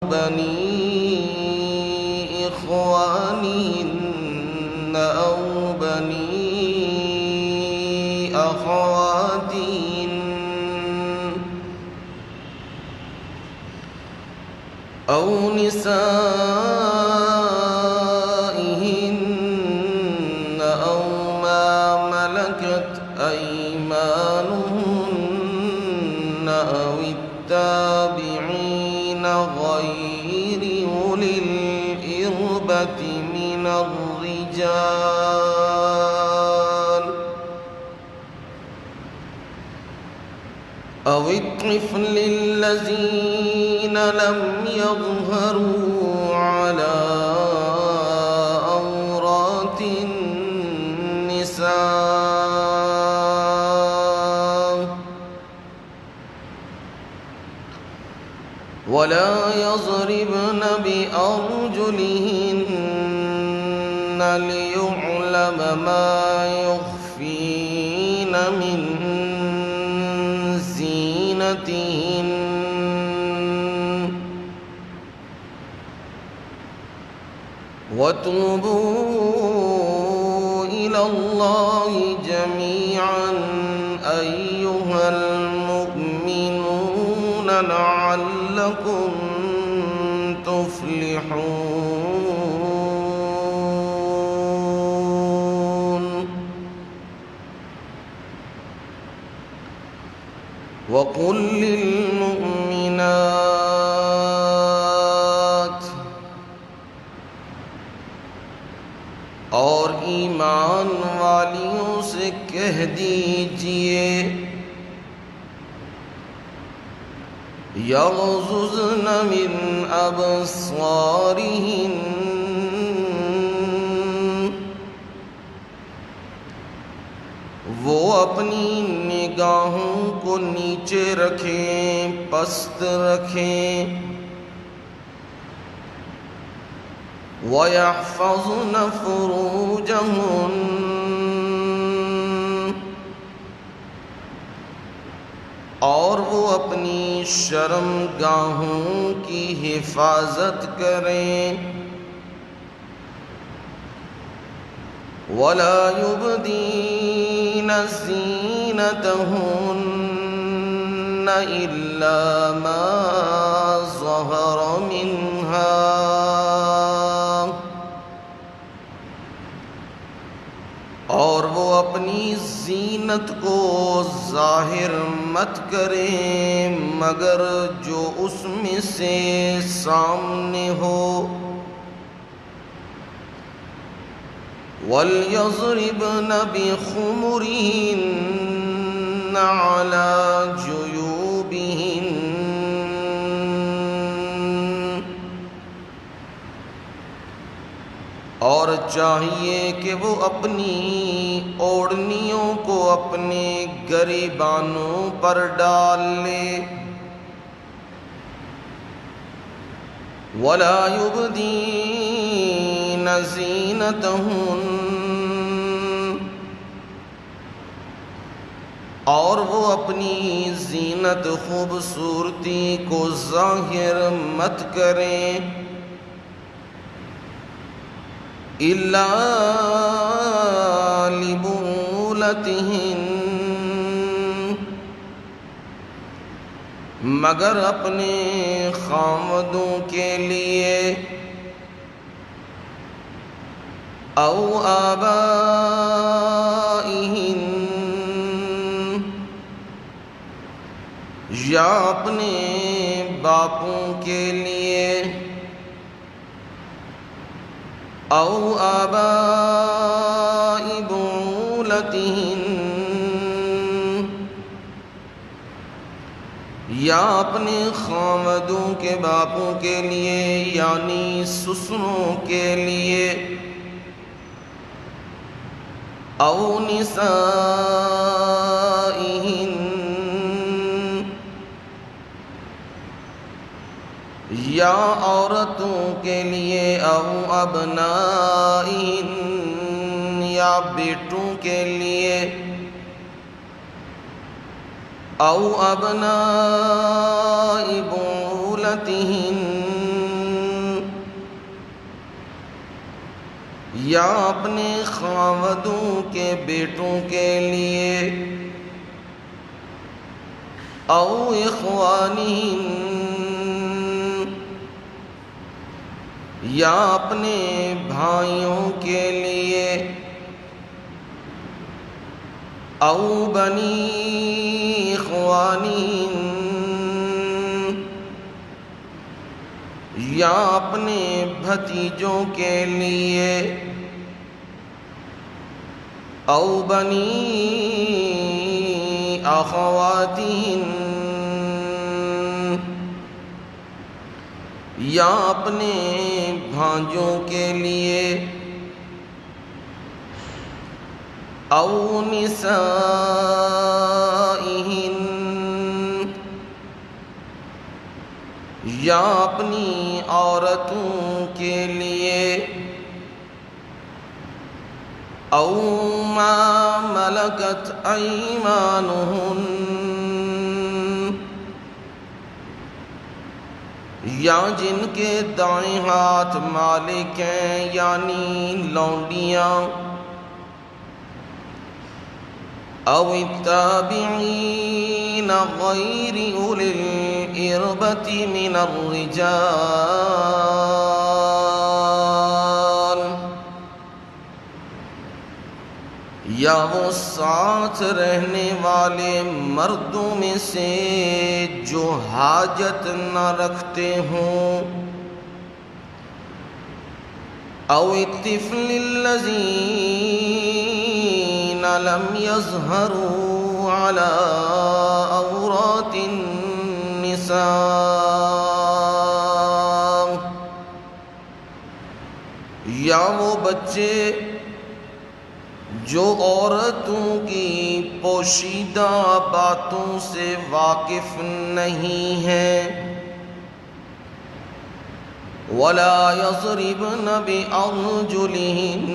بني إخوانهن أو بني أخواتهن أو نسائهن أو ما ملكت أيمانهن أو التابعين غير أولي الإربة من الرجال أو الطفل الذين لم يظهروا على عورات النساء ولا يضربن بأرجلهن ليعلم ما يخفين من زينتهن وتوبوا إلى الله جميعا أيها المؤمنون لعلكم تفلحون وقل للمؤمنات اور ایمان والیوں سے کہہ دیجئے یغضضن من ابصارہن وہ اپنی نگاہوں کو نیچے رکھیں، پست رکھیں، وَيَحْفَظْنَ فُرُوجَهُنَّ اور وہ اپنی شرمگاہوں کی حفاظت کریں، وَلَا يُبْدِينَ زِينَتَهُنَّ إِلَّا مَا ظَهَرَ مِنْهَا اور وہ اپنی زینت کو ظاہر مت کریں مگر جو اس میں سے سامنے ہو، وَلْيَضْرِبْنَ بِخُمُرِهِنَّ عَلَى جُيُوبِهِنَّ اور چاہیے کہ وہ اپنی اوڑھنیوں کو اپنے گریبانوں پر ڈال لے، وَلَا يُبْدِينَ زِينَتَهُنَّ اور وہ اپنی زینت خوبصورتی کو ظاہر مت کریں إِلَّا لِبُعُولَتِهِنَّ مگر اپنے خاوندوں کے لیے، أَوْ آبَائِهِنَّ یا اپنے باپوں کے لیے، أَوْ آبَاءِ بُعُولَتِهِنَّ یا اپنے خاوندوں کے باپوں کے لیے یعنی سسروں کے لیے، أَوْ نِسَائِهِنَّ یا عورتوں کے لیے، أَوْ أَبْنَائِهِنَّ یا بیٹوں کے لیے، أَوْ أَبْنَاءِ بُعُولَتِهِنَّ یا اپنے خاوندوں کے بیٹوں کے لیے او اخوانہم یا اپنے بھائیوں کے لیے او بنی اخوانہم یا اپنے بھتیجوں کے لیے او بنی اخواتہم یا اپنے بھانجوں کے لیے او نسائہن یا اپنی عورتوں کے لیے او ما ملکت ایمانہن یا جن کے دائیں ہاتھ مالک ہیں یعنی لونڈیاں او التابعین غیر اولی الاربۃ من الرجال یا وہ ساتھ رہنے والے مردوں میں سے جو حاجت نہ رکھتے ہوں او الطفل الذین لم یظہروا علی عورات النساء یا وہ بچے جو عورتوں کی پوشیدہ باتوں سے واقف نہیں ہیں وَلَا يَضْرِبْنَ بِأَرْجُلِهِنَّ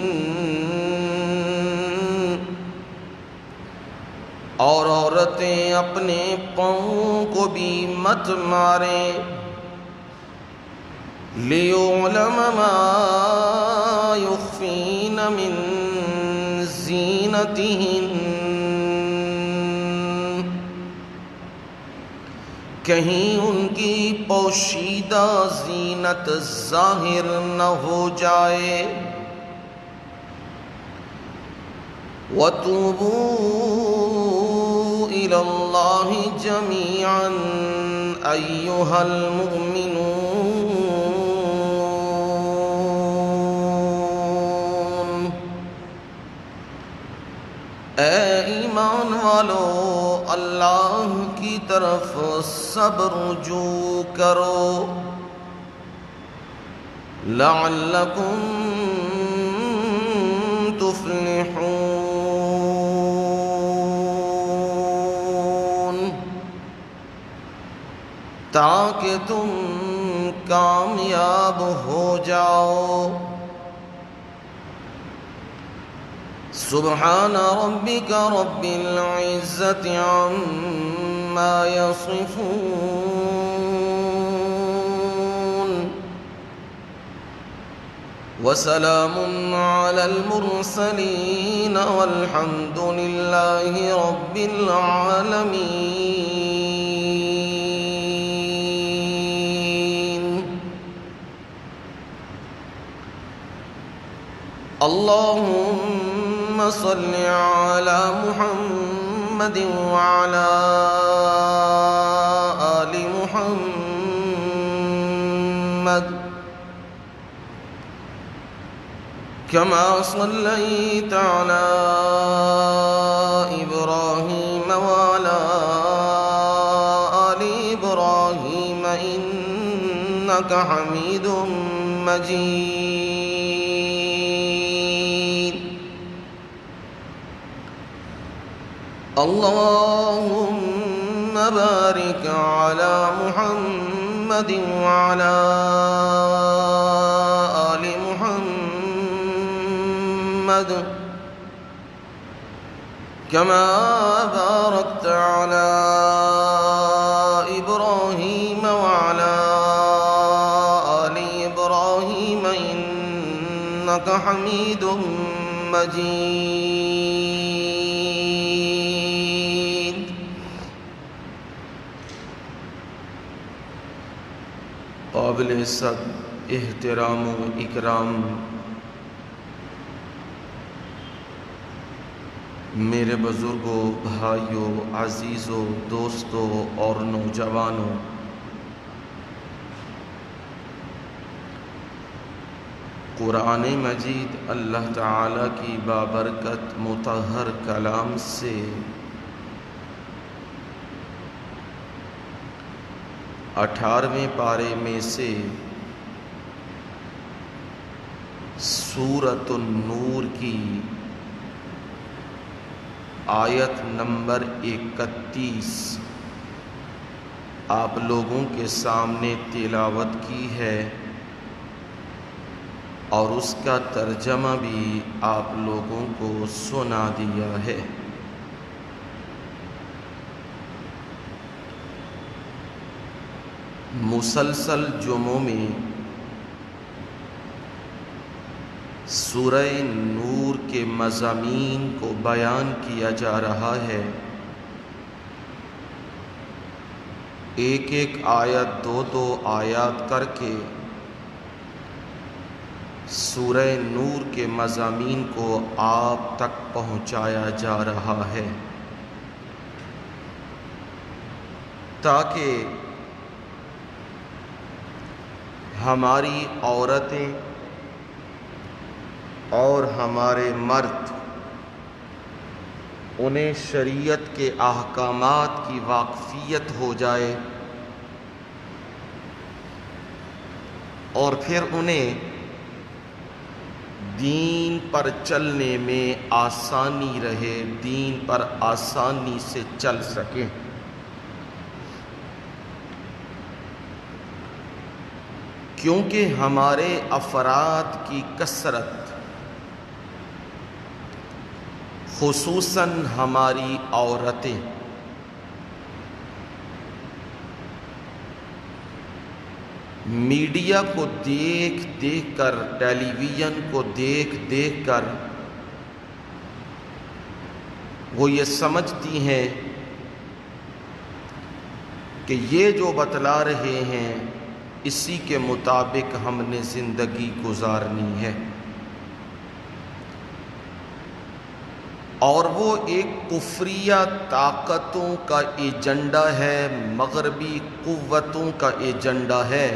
اور عورتیں اپنے پاؤں کو بھی مت ماریں لِيُعْلَمَ مَا يُخْفِينَ مِن زینتہن کہیں ان کی پوشیدہ زینت ظاہر نہ ہو جائے وَتُوبُوا إِلَى اللَّهِ جَمِيعًا أَيُّهَا الْمُؤْمِنُونَ اے ایمان والو اللہ کی طرف سب رجوع کرو لعلکم تفلحون تاکہ تم کامیاب ہو جاؤ سبحان ربک رب العزت عما یصفون وسلام علی المرسلین والحمد للہ رب العالمین اللہم صل علی محمد وعلی آل محمد كما صليت على إبراهيم وعلى آل إبراهيم إنك حميد مجيد اللهم بارك على محمد وعلى آل محمد كما باركت على إبراهيم وعلى آل إبراهيم إنك إنك حميد مجيد قابل عزت احترام و اکرام میرے بزرگوں، بھائیوں، عزیزوں، دوستوں اور نوجوانوں، قرآن مجید اللہ تعالیٰ کی بابرکت مطہر کلام سے 18ویں پارے میں سے سورۃ النور کی آیت نمبر 31 آپ لوگوں کے سامنے تلاوت کی ہے اور اس کا ترجمہ بھی آپ لوگوں کو سنا دیا ہے۔ مسلسل جمعوں میں سورہ نور کے مضامین کو بیان کیا جا رہا ہے، ایک ایک آیت دو آیات کر کے سورہ نور کے مضامین کو آپ تک پہنچایا جا رہا ہے تاکہ ہماری عورتیں اور ہمارے مرد انہیں شریعت کے احکامات کی واقفیت ہو جائے اور پھر انہیں دین پر چلنے میں آسانی رہے، دین پر آسانی سے چل سکیں۔ کیونکہ ہمارے افراد کی کثرت، خصوصاً ہماری عورتیں میڈیا کو دیکھ دیکھ کر، ٹیلی ویژن کو دیکھ دیکھ کر وہ یہ سمجھتی ہیں کہ یہ جو بتلا رہے ہیں اسی کے مطابق ہم نے زندگی گزارنی ہے، اور وہ ایک کفریہ طاقتوں کا ایجنڈا ہے، مغربی قوتوں کا ایجنڈا ہے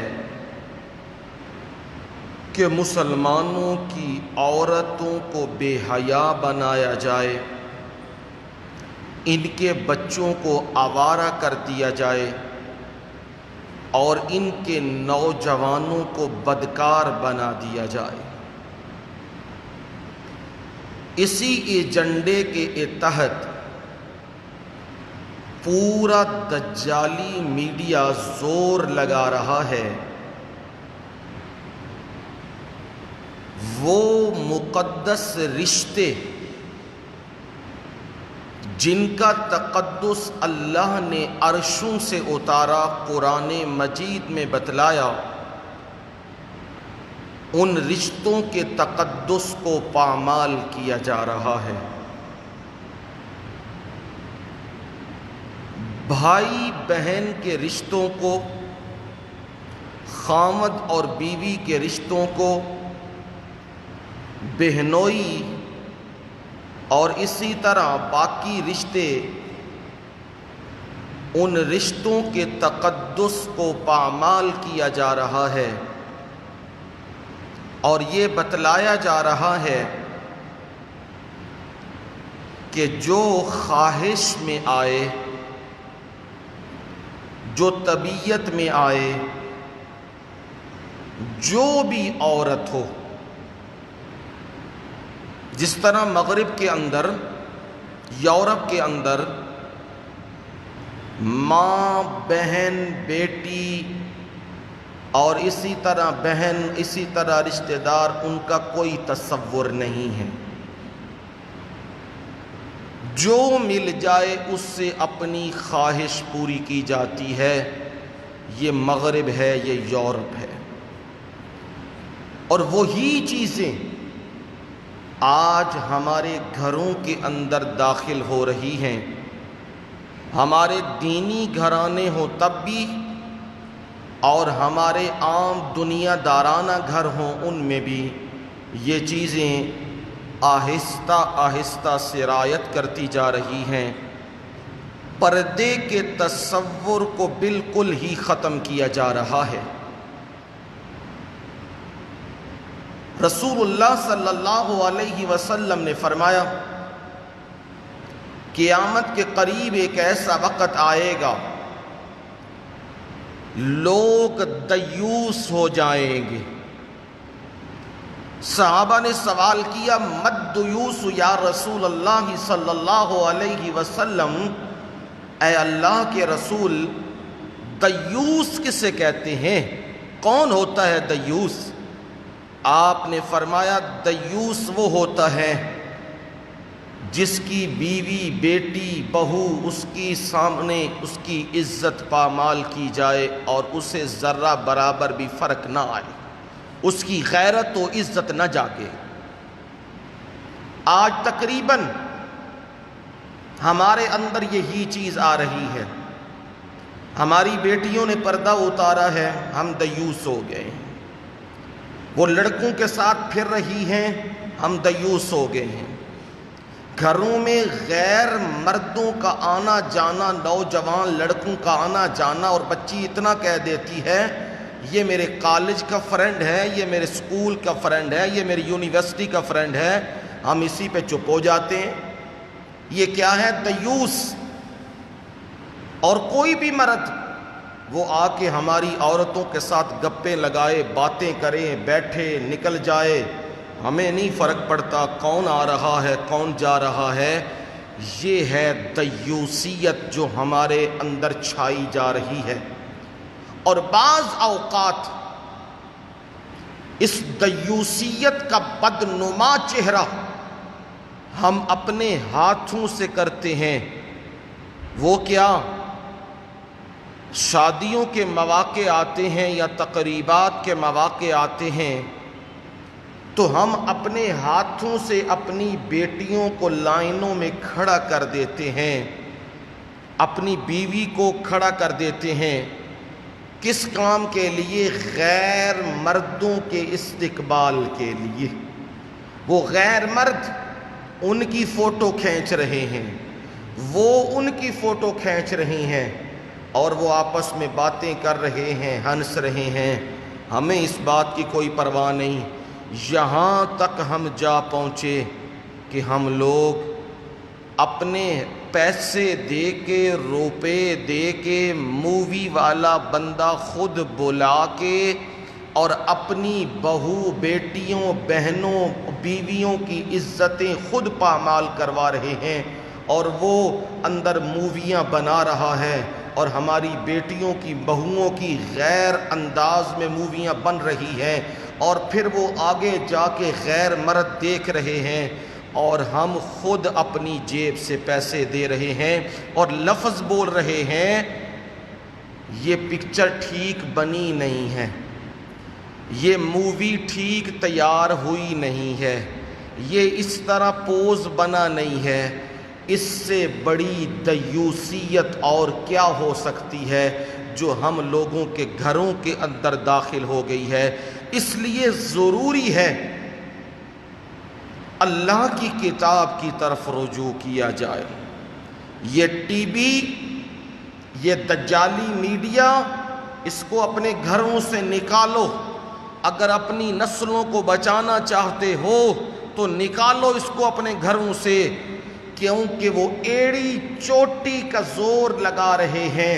کہ مسلمانوں کی عورتوں کو بے حیا بنایا جائے، ان کے بچوں کو آوارہ کر دیا جائے اور ان کے نوجوانوں کو بدکار بنا دیا جائے۔ اسی ایجنڈے کے تحت پورا دجالی میڈیا زور لگا رہا ہے، وہ مقدس رشتے جن کا تقدس اللہ نے عرشوں سے اتارا، قرآن مجید میں بتلایا، ان رشتوں کے تقدس کو پامال کیا جا رہا ہے۔ بھائی بہن کے رشتوں کو، خامد اور بیوی کے رشتوں کو بہنوئی اور اسی طرح باقی رشتے، ان رشتوں کے تقدس کو پامال کیا جا رہا ہے اور یہ بتلایا جا رہا ہے کہ جو خواہش میں آئے، جو طبیعت میں آئے، جو بھی عورت ہو، جس طرح مغرب کے اندر، یورپ کے اندر ماں، بہن، بیٹی اور اسی طرح بہن، اسی طرح رشتہ دار، ان کا کوئی تصور نہیں ہے، جو مل جائے اس سے اپنی خواہش پوری کی جاتی ہے۔ یہ مغرب ہے، یہ یورپ ہے، اور وہی چیزیں آج ہمارے گھروں کے اندر داخل ہو رہی ہیں، ہمارے دینی گھرانے ہوں تب بھی، اور ہمارے عام دنیا دارانہ گھر ہوں ان میں بھی یہ چیزیں آہستہ آہستہ سرایت کرتی جا رہی ہیں۔ پردے کے تصور کو بالکل ہی ختم کیا جا رہا ہے۔ رسول اللہ صلی اللہ علیہ وسلم نے فرمایا، قیامت کے قریب ایک ایسا وقت آئے گا لوگ دیوس ہو جائیں گے۔ صحابہ نے سوال کیا، مد دیوس یا رسول اللہ صلی اللہ علیہ وسلم، اے اللہ کے رسول دیوس کسے کہتے ہیں؟ کون ہوتا ہے دیوس؟ آپ نے فرمایا دیوس وہ ہوتا ہے جس کی بیوی، بیٹی، بہو اس کی سامنے اس کی عزت پامال کی جائے اور اسے ذرہ برابر بھی فرق نہ آئے، اس کی غیرت و عزت نہ جاگے۔ آج تقریباً ہمارے اندر یہی چیز آ رہی ہے، ہماری بیٹیوں نے پردہ اتارا ہے، ہم دیوس ہو گئے ہیں، وہ لڑکوں کے ساتھ پھر رہی ہیں، ہم دیوس ہو گئے ہیں۔ گھروں میں غیر مردوں کا آنا جانا، نوجوان لڑکوں کا آنا جانا، اور بچی اتنا کہہ دیتی ہے یہ میرے کالج کا فرینڈ ہے، یہ میرے اسکول کا فرینڈ ہے، یہ میری یونیورسٹی کا فرینڈ ہے، ہم اسی پہ چپ ہو جاتے ہیں۔ یہ کیا ہے؟ دیوس۔ اور کوئی بھی مرد وہ آ کے ہماری عورتوں کے ساتھ گپیں لگائے، باتیں کرے، بیٹھے، نکل جائے، ہمیں نہیں فرق پڑتا کون آ رہا ہے کون جا رہا ہے۔ یہ ہے دیوسیت جو ہمارے اندر چھائی جا رہی ہے۔ اور بعض اوقات اس دیوسیت کا بدنما چہرہ ہم اپنے ہاتھوں سے کرتے ہیں۔ وہ کیا؟ شادیوں کے مواقع آتے ہیں یا تقریبات کے مواقع آتے ہیں تو ہم اپنے ہاتھوں سے اپنی بیٹیوں کو لائنوں میں کھڑا کر دیتے ہیں، اپنی بیوی کو کھڑا کر دیتے ہیں۔ کس کام کے لیے؟ غیر مردوں کے استقبال کے لیے۔ وہ غیر مرد ان کی فوٹو کھینچ رہے ہیں، وہ ان کی فوٹو کھینچ رہی ہیں، اور وہ آپس میں باتیں کر رہے ہیں، ہنس رہے ہیں، ہمیں اس بات کی کوئی پرواہ نہیں۔ یہاں تک ہم جا پہنچے کہ ہم لوگ اپنے پیسے دے کے، روپے دے کے، مووی والا بندہ خود بلا کے اور اپنی بہو، بیٹیوں، بہنوں، بیویوں کی عزتیں خود پامال کروا رہے ہیں، اور وہ اندر موویاں بنا رہا ہے، اور ہماری بیٹیوں کی، بہوؤں کی غیر انداز میں موویاں بن رہی ہیں، اور پھر وہ آگے جا کے غیر مرد دیکھ رہے ہیں، اور ہم خود اپنی جیب سے پیسے دے رہے ہیں اور لفظ بول رہے ہیں یہ پکچر ٹھیک بنی نہیں ہے، یہ مووی ٹھیک تیار ہوئی نہیں ہے، یہ اس طرح پوز بنا نہیں ہے۔ اس سے بڑی دیوسیت اور کیا ہو سکتی ہے جو ہم لوگوں کے گھروں کے اندر داخل ہو گئی ہے۔ اس لیے ضروری ہے اللہ کی کتاب کی طرف رجوع کیا جائے۔ یہ ٹی وی، یہ دجالی میڈیا، اس کو اپنے گھروں سے نکالو۔ اگر اپنی نسلوں کو بچانا چاہتے ہو تو نکالو اس کو اپنے گھروں سے، کیونکہ وہ ایڑی چوٹی کا زور لگا رہے ہیں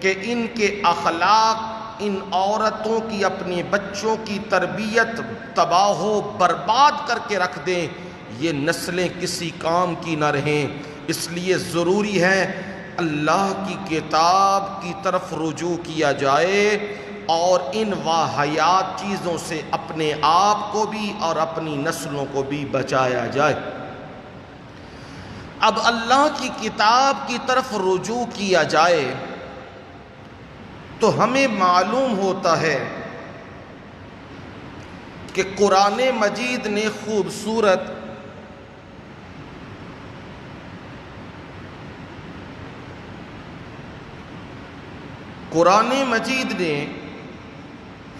کہ ان کے اخلاق، ان عورتوں کی، اپنے بچوں کی تربیت تباہ و برباد کر کے رکھ دیں، یہ نسلیں کسی کام کی نہ رہیں۔ اس لیے ضروری ہے اللہ کی کتاب کی طرف رجوع کیا جائے اور ان واہیات چیزوں سے اپنے آپ کو بھی اور اپنی نسلوں کو بھی بچایا جائے۔ اب اللہ کی کتاب کی طرف رجوع کیا جائے تو ہمیں معلوم ہوتا ہے کہ قرآن مجید نے خوبصورت قرآن مجید نے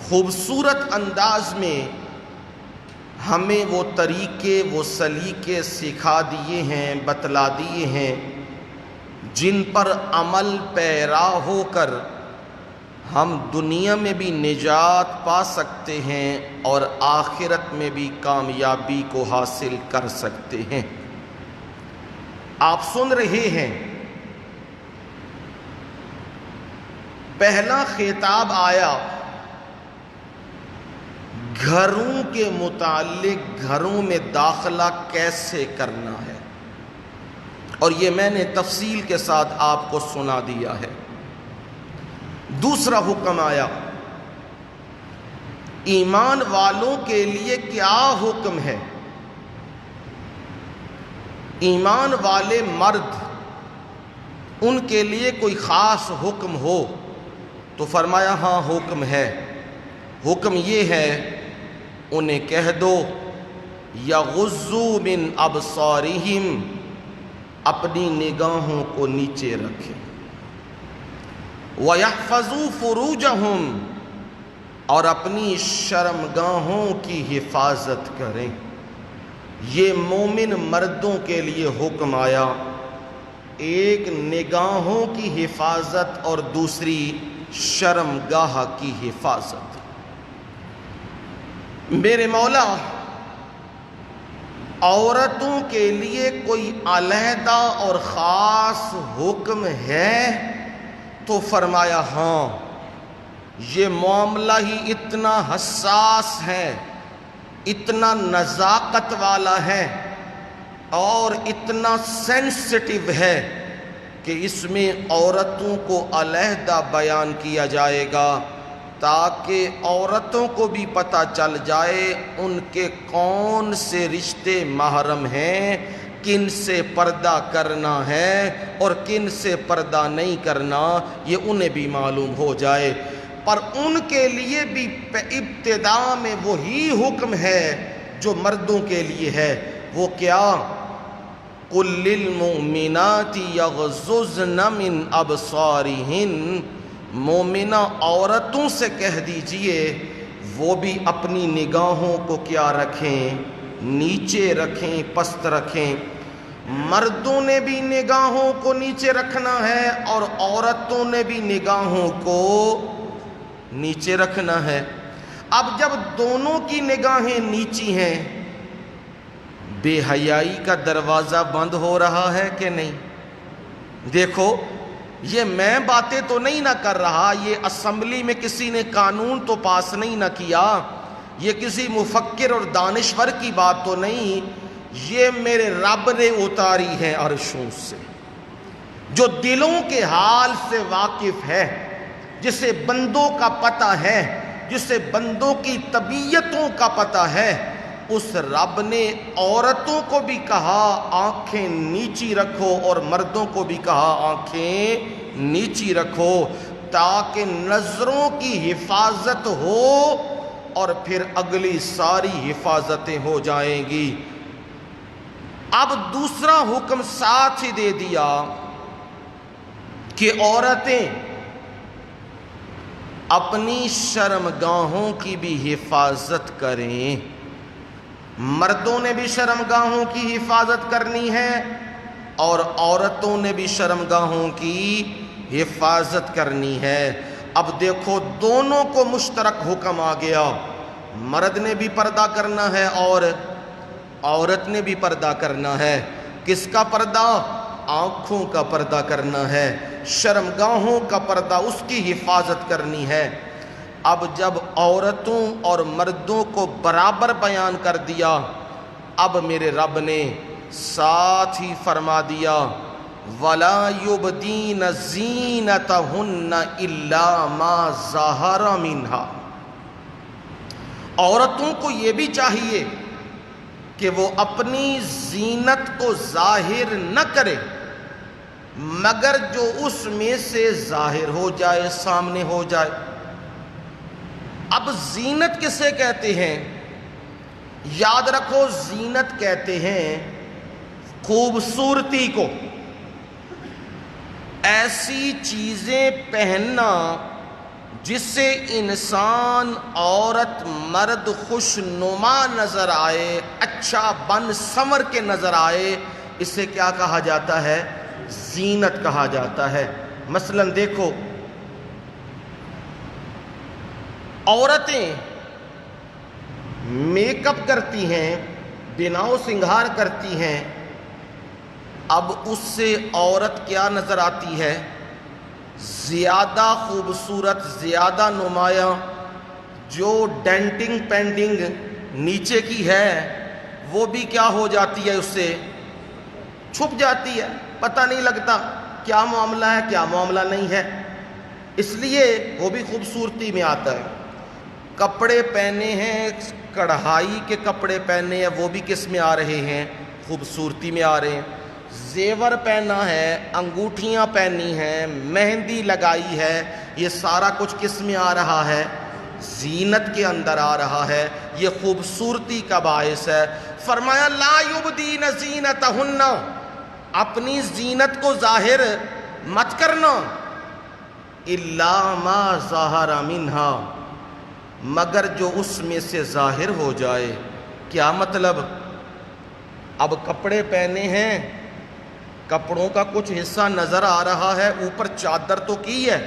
خوبصورت انداز میں ہمیں وہ طریقے وہ سلیقے سکھا دیے ہیں، بتلا دیے ہیں، جن پر عمل پیرا ہو کر ہم دنیا میں بھی نجات پا سکتے ہیں اور آخرت میں بھی کامیابی کو حاصل کر سکتے ہیں۔ آپ سن رہے ہیں پہلا خطاب آیا گھروں کے متعلق، گھروں میں داخلہ کیسے کرنا ہے، اور یہ میں نے تفصیل کے ساتھ آپ کو سنا دیا ہے۔ دوسرا حکم آیا ایمان والوں کے لیے کیا حکم ہے؟ ایمان والے مرد، ان کے لیے کوئی خاص حکم ہو تو فرمایا ہاں حکم ہے۔ حکم یہ ہے انہیں کہہ دو یغضوا من ابصارہم، اپنی نگاہوں کو نیچے رکھیں، وَيَحْفَظُوا فُرُوجَهُمْ، اور اپنی شرمگاہوں کی حفاظت کریں۔ یہ مومن مردوں کے لیے حکم آیا، ایک نگاہوں کی حفاظت اور دوسری شرمگاہ کی حفاظت۔ میرے مولا عورتوں کے لیے کوئی علیحدہ اور خاص حکم ہے تو فرمایا ہاں، یہ معاملہ ہی اتنا حساس ہے، اتنا نزاکت والا ہے اور اتنا سینسٹیو ہے کہ اس میں عورتوں کو علیحدہ بیان کیا جائے گا تاکہ عورتوں کو بھی پتہ چل جائے ان کے کون سے رشتے محرم ہیں، کن سے پردہ کرنا ہے اور کن سے پردہ نہیں کرنا، یہ انہیں بھی معلوم ہو جائے۔ پر ان کے لیے بھی ابتدا میں وہی حکم ہے جو مردوں کے لیے ہے۔ وہ کیا؟ قُل لِّلْمُؤْمِنَاتِ يَغْضُضْنَ مِنْ أَبْصَارِهِنَّ، مومنہ عورتوں سے کہہ دیجئے وہ بھی اپنی نگاہوں کو کیا رکھیں؟ نیچے رکھیں، پست رکھیں۔ مردوں نے بھی نگاہوں کو نیچے رکھنا ہے اور عورتوں نے بھی نگاہوں کو نیچے رکھنا ہے۔ اب جب دونوں کی نگاہیں نیچی ہیں، بے حیائی کا دروازہ بند ہو رہا ہے کہ نہیں؟ دیکھو، یہ میں باتیں تو نہیں نہ کر رہا، یہ اسمبلی میں کسی نے قانون تو پاس نہیں نہ کیا، یہ کسی مفکر اور دانشور کی بات تو نہیں، یہ میرے رب نے اتاری ہے عرشوں سے، جو دلوں کے حال سے واقف ہے، جسے بندوں کا پتہ ہے، جسے بندوں کی طبیعتوں کا پتہ ہے۔ اس رب نے عورتوں کو بھی کہا آنکھیں نیچی رکھو اور مردوں کو بھی کہا آنکھیں نیچی رکھو، تاکہ نظروں کی حفاظت ہو اور پھر اگلی ساری حفاظتیں ہو جائیں گی۔ اب دوسرا حکم ساتھ ہی دے دیا کہ عورتیں اپنی شرمگاہوں کی بھی حفاظت کریں۔ مردوں نے بھی شرمگاہوں کی حفاظت کرنی ہے اور عورتوں نے بھی شرمگاہوں کی حفاظت کرنی ہے۔ اب دیکھو دونوں کو مشترک حکم آ گیا، مرد نے بھی پردہ کرنا ہے اور عورت نے بھی پردہ کرنا ہے۔ کس کا پردہ؟ آنکھوں کا پردہ کرنا ہے، شرمگاہوں کا پردہ، اس کی حفاظت کرنی ہے۔ اب جب عورتوں اور مردوں کو برابر بیان کر دیا، اب میرے رب نے ساتھ ہی فرما دیا وَلَا يُبْدِينَ زِينَتَهُنَّ إِلَّا مَا ظَهَرَ مِنْهَا، عورتوں کو یہ بھی چاہیے کہ وہ اپنی زینت کو ظاہر نہ کرے مگر جو اس میں سے ظاہر ہو جائے، سامنے ہو جائے۔ اب زینت کسے کہتے ہیں؟ یاد رکھو، زینت کہتے ہیں خوبصورتی کو، ایسی چیزیں پہننا جس سے انسان عورت مرد خوش نما نظر آئے، اچھا بن سنور کے نظر آئے، اسے کیا کہا جاتا ہے؟ زینت کہا جاتا ہے۔ مثلا دیکھو، عورتیں میک اپ کرتی ہیں، بنا و سنگھار کرتی ہیں، اب اس سے عورت کیا نظر آتی ہے؟ زیادہ خوبصورت، زیادہ نمایاں۔ جو ڈینٹنگ پینٹنگ نیچے کی ہے وہ بھی کیا ہو جاتی ہے؟ اس سے چھپ جاتی ہے، پتہ نہیں لگتا کیا معاملہ ہے کیا معاملہ نہیں ہے، اس لیے وہ بھی خوبصورتی میں آتا ہے۔ کپڑے پہنے ہیں، کڑھائی کے کپڑے پہنے ہیں، وہ بھی کس میں آ رہے ہیں؟ خوبصورتی میں آ رہے ہیں۔ زیور پہنا ہے، انگوٹھیاں پہنی ہیں، مہندی لگائی ہے، یہ سارا کچھ کس میں آ رہا ہے؟ زینت کے اندر آ رہا ہے، یہ خوبصورتی کا باعث ہے۔ فرمایا لا یبدین زینتہن، اپنی زینت کو ظاہر مت کرنا، الا ما ظہر منہا، مگر جو اس میں سے ظاہر ہو جائے۔ کیا مطلب؟ اب کپڑے پہنے ہیں، کپڑوں کا کچھ حصہ نظر آ رہا ہے، اوپر چادر تو کی ہے،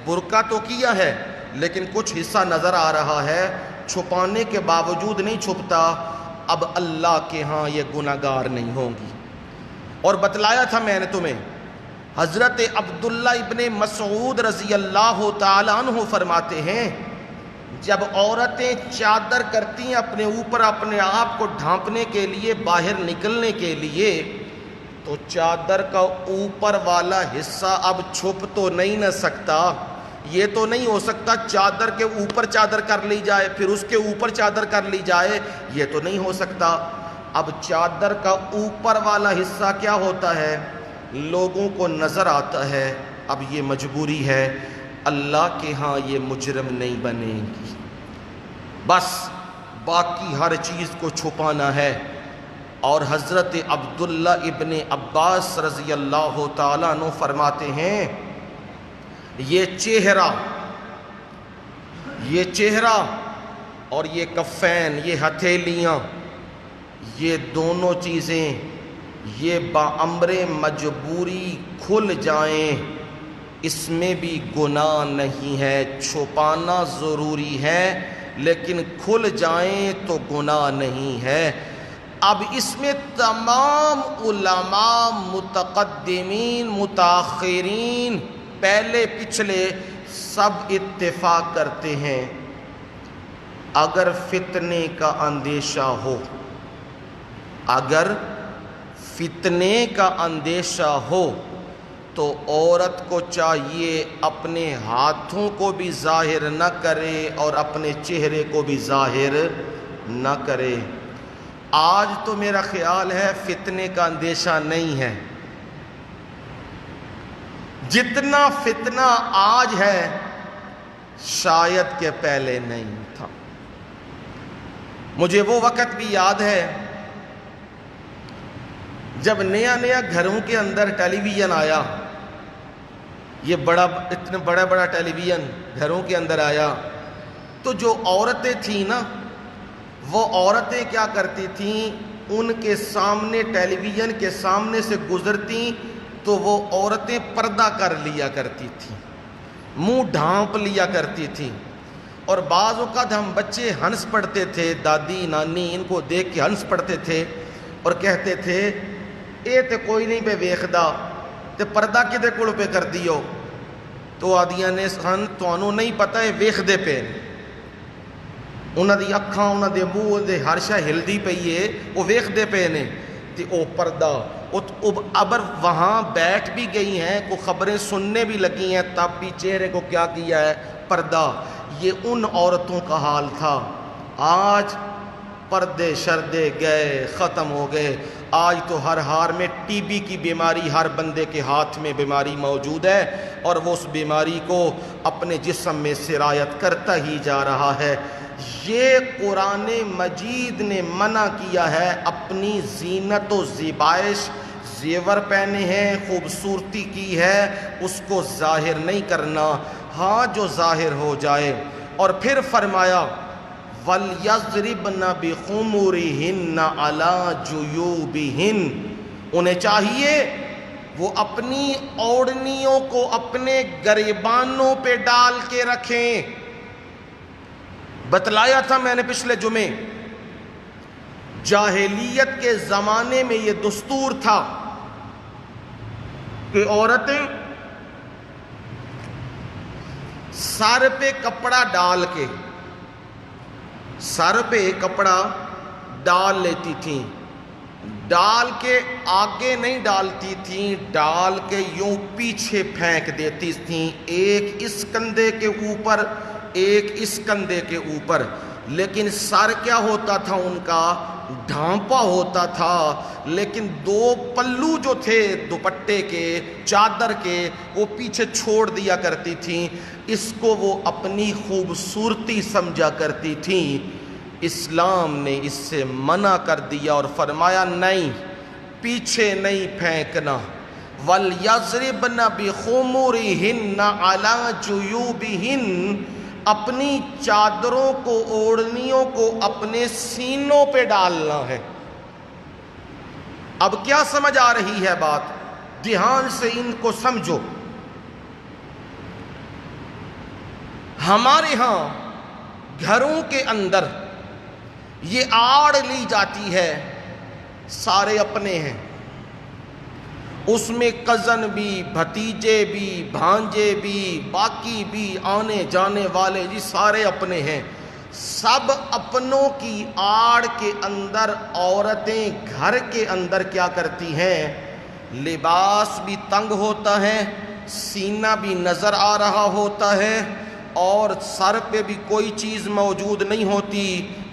برقع تو کیا ہے، لیکن کچھ حصہ نظر آ رہا ہے، چھپانے کے باوجود نہیں چھپتا، اب اللہ کے ہاں یہ گناہگار نہیں ہوں گی۔ اور بتلایا تھا میں نے تمہیں، حضرت عبداللہ ابن مسعود رضی اللہ تعالیٰ عنہ فرماتے ہیں، جب عورتیں چادر کرتی ہیں اپنے اوپر اپنے آپ کو ڈھانپنے کے لیے، باہر نکلنے کے لیے، تو چادر کا اوپر والا حصہ اب چھپ تو نہیں نہ سکتا، یہ تو نہیں ہو سکتا چادر کے اوپر چادر کر لی جائے پھر اس کے اوپر چادر کر لی جائے، یہ تو نہیں ہو سکتا۔ اب چادر کا اوپر والا حصہ کیا ہوتا ہے؟ لوگوں کو نظر آتا ہے، اب یہ مجبوری ہے، اللہ کے ہاں یہ مجرم نہیں بنے گی، بس باقی ہر چیز کو چھپانا ہے۔ اور حضرت عبداللہ ابن عباس رضی اللہ تعالیٰ عنہ فرماتے ہیں، یہ چہرہ اور یہ کفین، یہ ہتھیلیاں، یہ دونوں چیزیں یہ بامر مجبوری کھل جائیں، اس میں بھی گناہ نہیں ہے، چھپانا ضروری ہے لیکن کھل جائیں تو گناہ نہیں ہے۔ اب اس میں تمام علماء، متقدمین، متاخرین، پہلے پچھلے، سب اتفاق کرتے ہیں، اگر فتنے کا اندیشہ ہو، اگر فتنے کا اندیشہ ہو تو عورت کو چاہیے اپنے ہاتھوں کو بھی ظاہر نہ کرے اور اپنے چہرے کو بھی ظاہر نہ کرے۔ آج تو میرا خیال ہے فتنے کا اندیشہ نہیں ہے، جتنا فتنہ آج ہے شاید کہ پہلے نہیں تھا۔ مجھے وہ وقت بھی یاد ہے جب نیا گھروں کے اندر ٹیلی ویژن آیا، یہ اتنا بڑا ٹیلی ویژن گھروں کے اندر آیا، تو جو عورتیں تھیں نا، وہ عورتیں کیا کرتی تھیں، ان کے سامنے ٹیلی ویژن کے سامنے سے گزرتی تو وہ عورتیں پردہ کر لیا کرتی تھیں، منہ ڈھانپ لیا کرتی تھیں، اور بعض اوقات ہم بچے ہنس پڑتے تھے، دادی نانی ان کو دیکھ کے ہنس پڑتے تھے اور کہتے تھے اے تے کوئی نہیں پہ ویکھدا تے پردہ کدے کول پہ کر دیو، تو آدیاں نے سن تانوں نہیں پتہ ہے ویکھدے پے، انہاں دی اکھاں انہاں دے منہ دے ہر شے ہلدی پئی ہے، وہ ویکھدے پے نے، تے او پردہ ابر وہاں بیٹھ بھی گئی ہیں، کو خبریں سننے بھی لگی ہیں، تب بھی چہرے کو کیا کیا ہے؟ پردہ۔ یہ ان عورتوں کا حال تھا۔ آج پردے شردے گئے، ختم ہو گئے، آج تو ہر ہار میں ٹی بی کی بیماری، ہر بندے کے ہاتھ میں بیماری موجود ہے، اور وہ اس بیماری کو اپنے جسم میں سرایت کرتا ہی جا رہا ہے۔ یہ قرآن مجید نے منع کیا ہے اپنی زینت و زیبائش زیور پہنے ہیں، خوبصورتی کی ہے، اس کو ظاہر نہیں کرنا، ہاں جو ظاہر ہو جائے۔ اور پھر فرمایا وَلْيَضْرِبْنَ بِخُمُرِهِنَّ عَلَى جُيُوبِهِنَّ، انہیں چاہیے وہ اپنی اوڑنیوں کو اپنے گریبانوں پہ ڈال کے رکھیں۔ بتلایا تھا میں نے پچھلے جمعے، جاہلیت کے زمانے میں یہ دستور تھا کہ عورتیں سر پہ کپڑا ڈال کے، سر پہ کپڑا ڈال لیتی تھیں، ڈال کے آگے نہیں ڈالتی تھیں، ڈال کے یوں پیچھے پھینک دیتی تھیں، ایک اس کندھے کے اوپر ایک اس کندھے کے اوپر، لیکن سر کیا ہوتا تھا ان کا ڈھانپا ہوتا تھا، لیکن دو پلو جو تھے دوپٹے کے چادر کے وہ پیچھے چھوڑ دیا کرتی تھیں، اس کو وہ اپنی خوبصورتی سمجھا کرتی تھیں۔ اسلام نے اس سے منع کر دیا اور فرمایا نہیں، پیچھے نہیں پھینکنا۔ وَلْيَضْرِبْنَ بِخُمُرِهِنَّ عَلَى جُيُوبِهِنَّ، اپنی چادروں کو اوڑنیوں کو اپنے سینوں پہ ڈالنا ہے۔ اب کیا سمجھ آ رہی ہے بات؟ دھیان سے ان کو سمجھو۔ ہمارے ہاں گھروں کے اندر یہ آڑ لی جاتی ہے، سارے اپنے ہیں، اس میں کزن بھی، بھتیجے بھی، بھانجے بھی، باقی بھی آنے جانے والے جی سارے اپنے ہیں۔ سب اپنوں کی آڑ کے اندر عورتیں گھر کے اندر کیا کرتی ہیں؟ لباس بھی تنگ ہوتا ہے، سینہ بھی نظر آ رہا ہوتا ہے، اور سر پہ بھی کوئی چیز موجود نہیں ہوتی،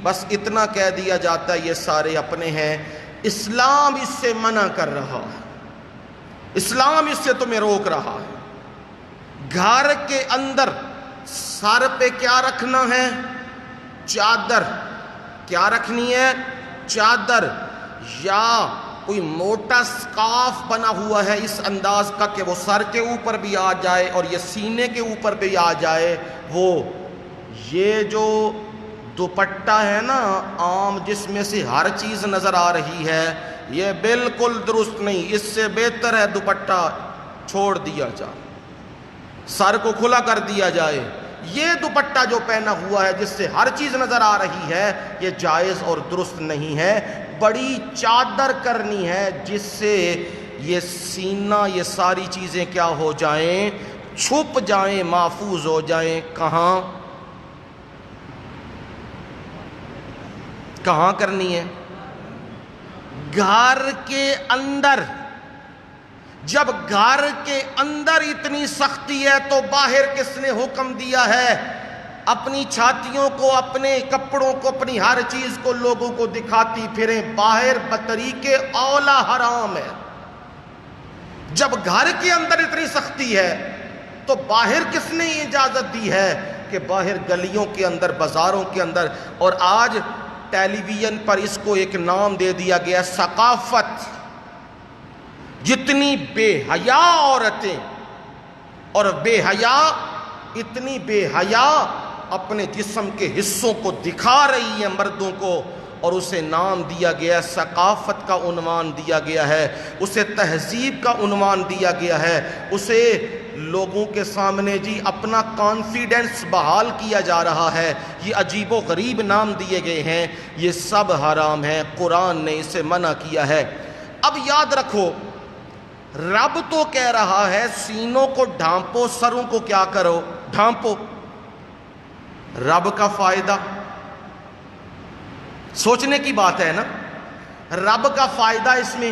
بس اتنا کہہ دیا جاتا ہے یہ سارے اپنے ہیں۔ اسلام اس سے منع کر رہا ہے، اسلام اس سے تمہیں روک رہا ہے۔ گھر کے اندر سر پہ کیا رکھنا ہے؟ چادر۔ کیا رکھنی ہے؟ چادر، یا کوئی موٹا سکارف بنا ہوا ہے اس انداز کا کہ وہ سر کے اوپر بھی آ جائے اور یہ سینے کے اوپر بھی آ جائے۔ وہ یہ جو دوپٹہ ہے نا عام، جس میں سے ہر چیز نظر آ رہی ہے، یہ بالکل درست نہیں، اس سے بہتر ہے دوپٹہ چھوڑ دیا جائے، سر کو کھلا کر دیا جائے۔ یہ دوپٹہ جو پہنا ہوا ہے جس سے ہر چیز نظر آ رہی ہے، یہ جائز اور درست نہیں ہے۔ بڑی چادر کرنی ہے جس سے یہ سینہ، یہ ساری چیزیں کیا ہو جائیں؟ چھپ جائیں، محفوظ ہو جائیں۔ کہاں کہاں کرنی ہے؟ گھر کے اندر۔ جب گھر کے اندر اتنی سختی ہے تو باہر کس نے حکم دیا ہے؟ اپنی چھاتیوں کو، اپنے کپڑوں کو، اپنی ہر چیز کو لوگوں کو دکھاتی پھریں، باہر بطریق اولا حرام ہے۔ جب گھر کے اندر اتنی سختی ہے تو باہر کس نے اجازت دی ہے کہ باہر گلیوں کے اندر، بازاروں کے اندر؟ اور آج ٹیلی ویژن پر اس کو ایک نام دے دیا گیا، ثقافت۔ جتنی بے حیا عورتیں اور بے حیا، اتنی بے حیا اپنے جسم کے حصوں کو دکھا رہی ہے مردوں کو، اور اسے نام دیا گیا، ثقافت کا عنوان دیا گیا ہے، اسے تہذیب کا عنوان دیا گیا ہے، اسے لوگوں کے سامنے جی اپنا کانفیڈنس بحال کیا جا رہا ہے۔ یہ عجیب و غریب نام دیے گئے ہیں، یہ سب حرام ہے، قرآن نے اسے منع کیا ہے۔ اب یاد رکھو، رب تو کہہ رہا ہے سینوں کو ڈھانپو، سروں کو کیا کرو؟ ڈھانپو۔ رب کا فائدہ سوچنے کی بات ہے نا، رب کا فائدہ اس میں؟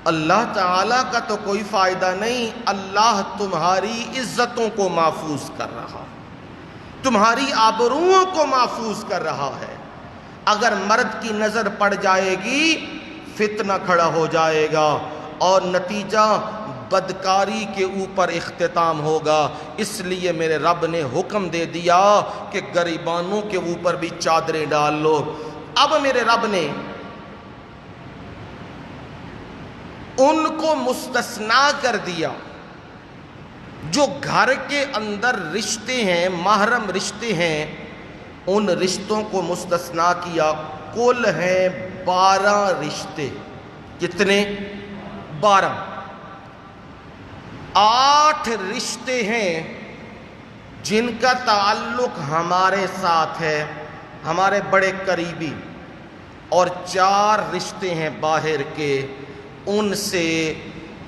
اللہ تعالیٰ کا تو کوئی فائدہ نہیں۔ اللہ تمہاری عزتوں کو محفوظ کر رہا ہے، تمہاری آبروؤں کو محفوظ کر رہا ہے۔ اگر مرد کی نظر پڑ جائے گی، فتنہ کھڑا ہو جائے گا اور نتیجہ بدکاری کے اوپر اختتام ہوگا۔ اس لیے میرے رب نے حکم دے دیا کہ گریبانوں کے اوپر بھی چادریں ڈال لو۔ اب میرے رب نے ان کو مستثنا کر دیا۔ جو گھر کے اندر رشتے ہیں، محرم رشتے ہیں، ان رشتوں کو مستثنا کیا۔ کل ہیں 12 رشتے۔ کتنے؟ 12۔ 8 رشتے ہیں جن کا تعلق ہمارے ساتھ ہے، ہمارے بڑے قریبی، اور 4 رشتے ہیں باہر کے۔ ان سے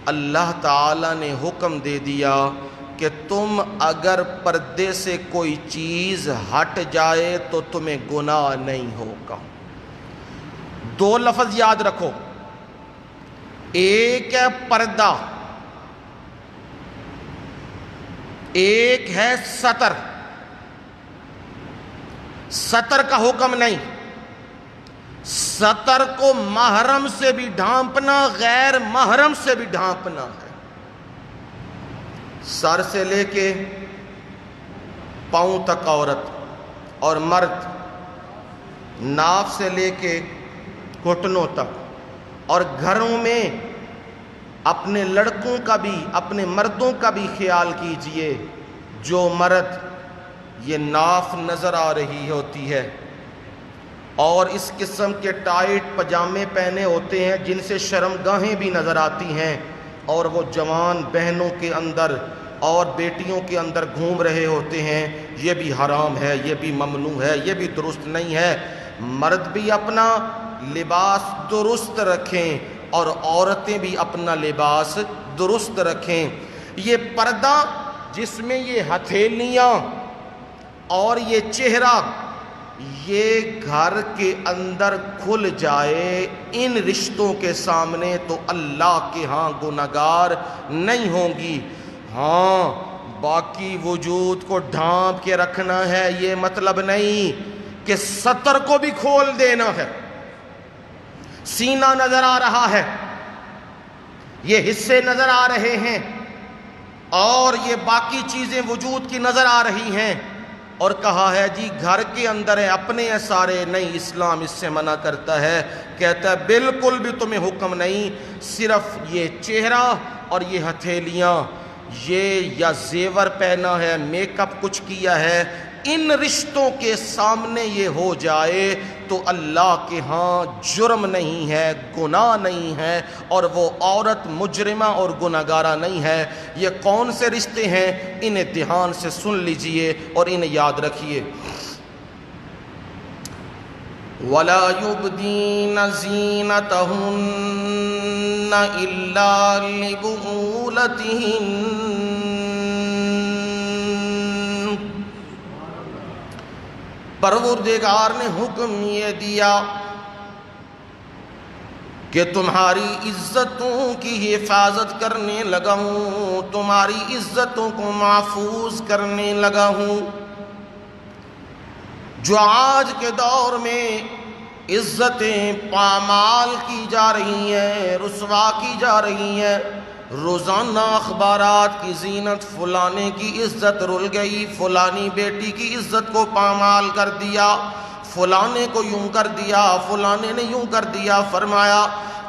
اللہ تعالیٰ نے حکم دے دیا کہ تم اگر پردے سے کوئی چیز ہٹ جائے تو تمہیں گناہ نہیں ہوگا۔ 2 لفظ یاد رکھو، ایک ہے پردہ، ایک ہے ستر۔ ستر کا حکم نہیں، ستر کو محرم سے بھی ڈھانپنا، غیر محرم سے بھی ڈھانپنا ہے۔ سر سے لے کے پاؤں تک عورت اور مرد، ناف سے لے کے گھٹنوں تک، اور گھروں میں اپنے لڑکوں کا بھی، اپنے مردوں کا بھی خیال کیجئے۔ جو مرد یہ ناف نظر آ رہی ہوتی ہے اور اس قسم کے ٹائٹ پجامے پہنے ہوتے ہیں جن سے شرمگاہیں بھی نظر آتی ہیں، اور وہ جوان بہنوں کے اندر اور بیٹیوں کے اندر گھوم رہے ہوتے ہیں، یہ بھی حرام ہے، یہ بھی ممنوع ہے، یہ بھی درست نہیں ہے۔ مرد بھی اپنا لباس درست رکھیں اور عورتیں بھی اپنا لباس درست رکھیں۔ یہ پردہ جس میں یہ ہتھیلیاں اور یہ چہرہ، یہ گھر کے اندر کھل جائے ان رشتوں کے سامنے تو اللہ کے ہاں گناہگار نہیں ہوں گی۔ ہاں، باقی وجود کو ڈھانپ کے رکھنا ہے، یہ مطلب نہیں کہ ستر کو بھی کھول دینا ہے۔ سینہ نظر آ رہا ہے، یہ حصے نظر آ رہے ہیں، اور یہ باقی چیزیں وجود کی نظر آ رہی ہیں، اور کہا ہے جی گھر کے اندر ہے، اپنے ہیں سارے۔ نہیں، اسلام اس سے منع کرتا ہے، کہتا ہے بالکل بھی تمہیں حکم نہیں، صرف یہ چہرہ اور یہ ہتھیلیاں، یہ یا زیور پہنا ہے، میک اپ کچھ کیا ہے، ان رشتوں کے سامنے یہ ہو جائے تو اللہ کے ہاں جرم نہیں ہے، گناہ نہیں ہے، اور وہ عورت مجرمہ اور گناہگارہ نہیں ہے۔ یہ کون سے رشتے ہیں؟ انہیں دھیان سے سن لیجئے اور انہیں یاد رکھیے۔ وَلَا يُبْدِينَ زِينَتَهُنَّ إِلَّا لِبُعُولَتِهِنَّ۔ پروردگار نے حکم یہ دیا کہ تمہاری عزتوں کی حفاظت کرنے لگا ہوں، تمہاری عزتوں کو محفوظ کرنے لگا ہوں۔ جو آج کے دور میں عزتیں پامال کی جا رہی ہیں، رسوا کی جا رہی ہیں، روزانہ اخبارات کی زینت، فلانے کی عزت رل گئی، فلانی بیٹی کی عزت کو پامال کر دیا، فلانے کو یوں کر دیا، فلانے نے یوں کر دیا۔ فرمایا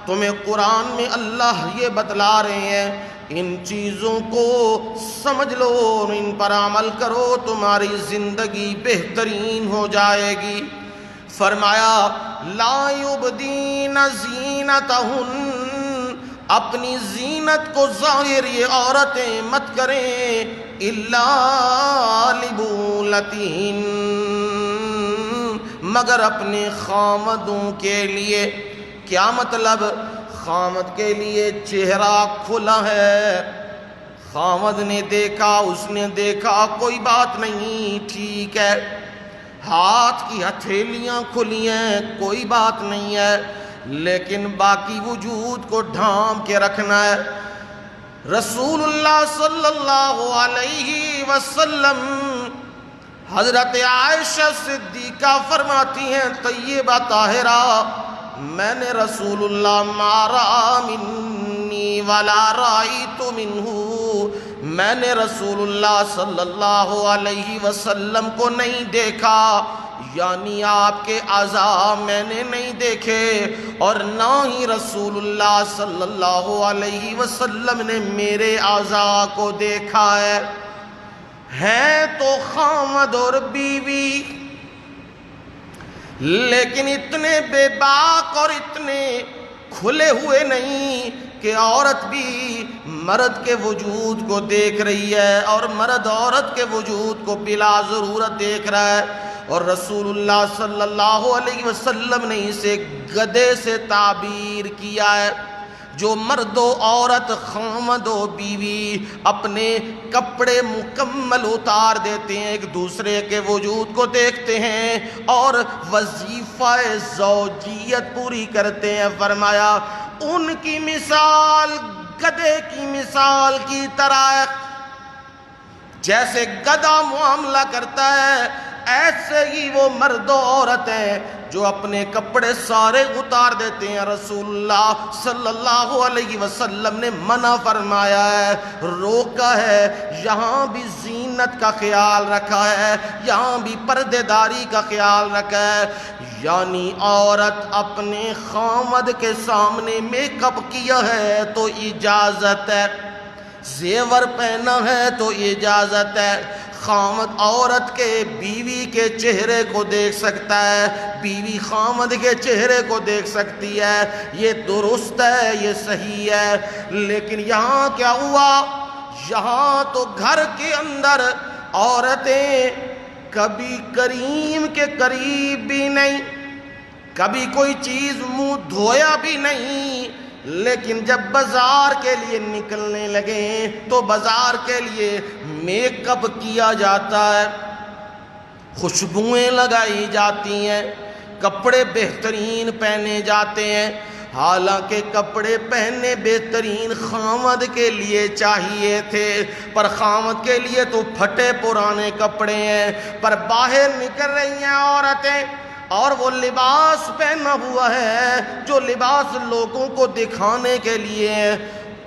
تمہیں قرآن میں اللہ یہ بتلا رہے ہیں، ان چیزوں کو سمجھ لو، ان پر عمل کرو، تمہاری زندگی بہترین ہو جائے گی۔ فرمایا لا یبدین زینتہن، اپنی زینت کو ظاہر یہ عورتیں مت کریں، الا لبولتہن، مگر اپنے خامدوں کے لیے۔ کیا مطلب؟ خامد کے لیے چہرہ کھلا ہے، خامد نے دیکھا، اس نے دیکھا، کوئی بات نہیں، ٹھیک ہے۔ ہاتھ کی ہتھیلیاں کھلی ہیں، کوئی بات نہیں ہے، لیکن باقی وجود کو ڈھانپ کے رکھنا ہے۔ رسول اللہ صلی اللہ علیہ وسلم، حضرت عائشہ صدیقہ فرماتی ہیں طیبہ طاہرہ، میں نے رسول اللہ ما رأى منی ولا رأیت منہ، میں نے رسول اللہ صلی اللہ علیہ وسلم کو نہیں دیکھا، یعنی آپ کے اعضاء میں نے نہیں دیکھے اور نہ ہی رسول اللہ صلی اللہ علیہ وسلم نے میرے اعضاء کو دیکھا ہے تو خامد اور بیوی، لیکن اتنے بے باک اور اتنے کھلے ہوئے نہیں کہ عورت بھی مرد کے وجود کو دیکھ رہی ہے اور مرد عورت کے وجود کو بلا ضرورت دیکھ رہا ہے۔ اور رسول اللہ صلی اللہ علیہ وسلم نے اسے گدھے سے تعبیر کیا ہے۔ جو مرد و عورت، خامد و بیوی اپنے کپڑے مکمل اتار دیتے ہیں، ایک دوسرے کے وجود کو دیکھتے ہیں اور وظیفہ زوجیت پوری کرتے ہیں، فرمایا ان کی مثال گدھے کی مثال کی طرح ہے۔ جیسے گدھا معاملہ کرتا ہے ایسے ہی وہ مرد و عورت ہیں جو اپنے کپڑے سارے اتار دیتے ہیں۔ رسول اللہ صلی اللہ علیہ وسلم نے منع فرمایا ہے، روکا ہے، یہاں بھی زینت کا خیال رکھا ہے، یہاں بھی پردے داری کا خیال رکھا ہے۔ یعنی عورت اپنے خامد کے سامنے میک اپ کیا ہے تو اجازت ہے، زیور پہنا ہے تو اجازت ہے۔ خامد عورت کے بیوی کے چہرے کو دیکھ سکتا ہے، بیوی خامد کے چہرے کو دیکھ سکتی ہے، یہ درست ہے، یہ صحیح ہے۔ لیکن یہاں کیا ہوا؟ یہاں تو گھر کے اندر عورتیں کبھی کریم کے قریب بھی نہیں، کبھی کوئی چیز منہ دھویا بھی نہیں، لیکن جب بازار کے لیے نکلنے لگے تو بازار کے لیے میک اپ کیا جاتا ہے، خوشبوئیں لگائی جاتی ہیں، کپڑے بہترین پہنے جاتے ہیں۔ حالانکہ کپڑے پہننے بہترین خامد کے لیے چاہیے تھے، پر خامد کے لیے تو پھٹے پرانے کپڑے ہیں۔ پر باہر نکل رہی ہیں عورتیں اور وہ لباس پہنا ہوا ہے جو لباس لوگوں کو دکھانے کے لیے ہے۔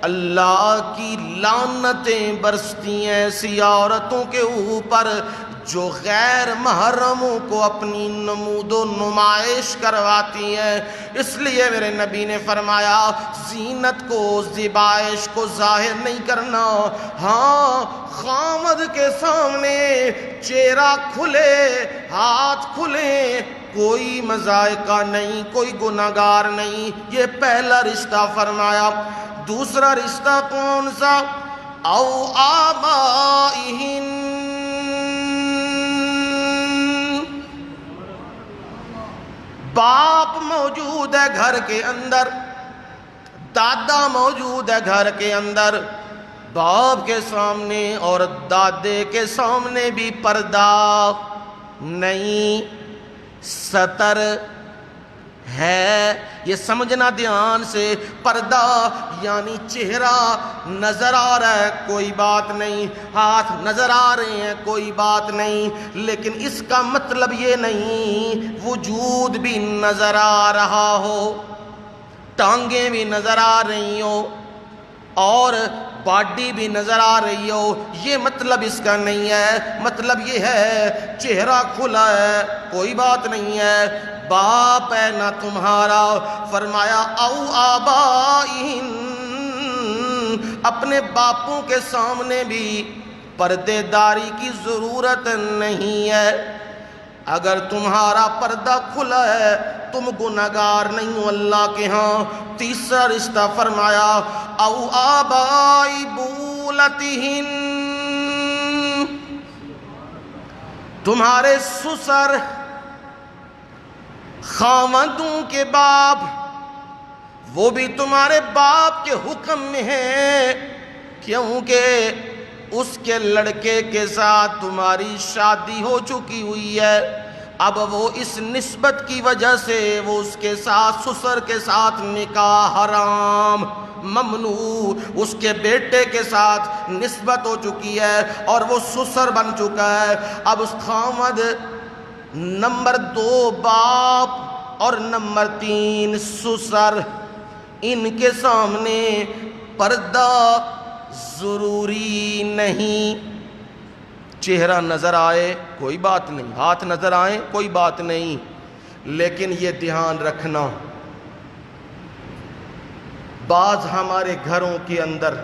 اللہ کی لعنتیں برستی ہیں ایسی عورتوں کے اوپر جو غیر محرموں کو اپنی نمود و نمائش کرواتی ہیں۔ اس لیے میرے نبی نے فرمایا زینت کو، زیبائش کو ظاہر نہیں کرنا۔ ہاں، خامد کے سامنے چہرہ کھلے، ہاتھ کھلے، کوئی مذائقہ نہیں، کوئی گناہگار نہیں۔ یہ پہلا رشتہ فرمایا۔ دوسرا رشتہ کون سا؟ او آبائہن، باپ موجود ہے گھر کے اندر، دادا موجود ہے گھر کے اندر، باپ کے سامنے اور دادے کے سامنے بھی پردہ نہیں، ستر ہے۔ یہ سمجھنا دھیان سے، پردہ یعنی چہرہ نظر آ رہا ہے کوئی بات نہیں، ہاتھ نظر آ رہے ہیں کوئی بات نہیں، لیکن اس کا مطلب یہ نہیں وجود بھی نظر آ رہا ہو، ٹانگیں بھی نظر آ رہی ہو اور باڈی بھی نظر آ رہی ہو، یہ مطلب اس کا نہیں ہے۔ مطلب یہ ہے چہرہ کھلا ہے کوئی بات نہیں ہے، باپ ہے نہ تمہارا۔ فرمایا او آبائہن، اپنے باپوں کے سامنے بھی پردے داری کی ضرورت نہیں ہے۔ اگر تمہارا پردہ کھلا ہے تم گناہگار نہیں ہو اللہ کے ہاں۔ تیسرا رشتہ فرمایا او آبائی بولتہن، تمہارے سسر، خامدوں کے باپ، وہ بھی تمہارے باپ کے حکم میں ہیں، کیونکہ اس کے لڑکے کے ساتھ تمہاری شادی ہو چکی ہوئی ہے۔ اب وہ اس نسبت کی وجہ سے وہ اس کے ساتھ، سسر کے ساتھ نکاح حرام، ممنوع، اس کے بیٹے کے ساتھ نسبت ہو چکی ہے اور وہ سسر بن چکا ہے۔ اب اس خامد نمبر 2 باپ اور نمبر 3 سسر، ان کے سامنے پردہ ضروری نہیں۔ چہرہ نظر آئے کوئی بات نہیں، ہاتھ نظر آئے کوئی بات نہیں، لیکن یہ دھیان رکھنا بعض ہمارے گھروں کے اندر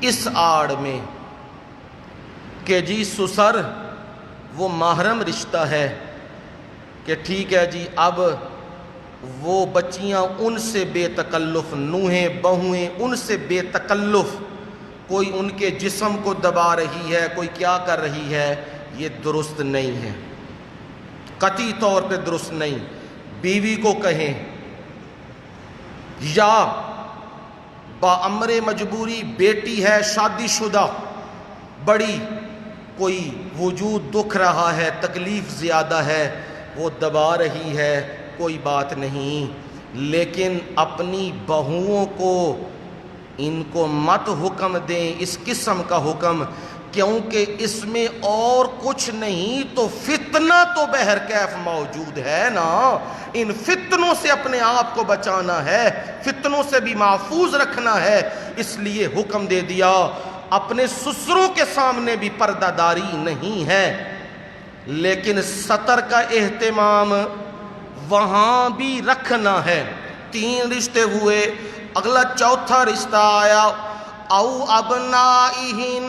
اس آڑ میں کہ جی سسر وہ محرم رشتہ ہے کہ ٹھیک ہے جی اب وہ بچیاں ان سے بے تکلف، نوہیں بہویں ان سے بے تکلف، کوئی ان کے جسم کو دبا رہی ہے، کوئی کیا کر رہی ہے، یہ درست نہیں ہے، قطعی طور پہ درست نہیں۔ بیوی کو کہیں یا بامر مجبوری بیٹی ہے شادی شدہ، بڑی کوئی وجود دکھ رہا ہے، تکلیف زیادہ ہے، وہ دبا رہی ہے، کوئی بات نہیں، لیکن اپنی بہوؤں کو ان کو مت حکم دیں اس قسم کا حکم، کیونکہ اس میں اور کچھ نہیں تو فتنہ تو بہرکیف موجود ہے نا، ان فتنوں سے اپنے آپ کو بچانا ہے، فتنوں سے بھی محفوظ رکھنا ہے، اس لیے حکم دے دیا۔ اپنے سسروں کے سامنے بھی پردہ داری نہیں ہے، لیکن سطر کا اہتمام وہاں بھی رکھنا ہے۔ 3 رشتے ہوئے، اگلا چوتھا رشتہ آیا، او ابنائہن،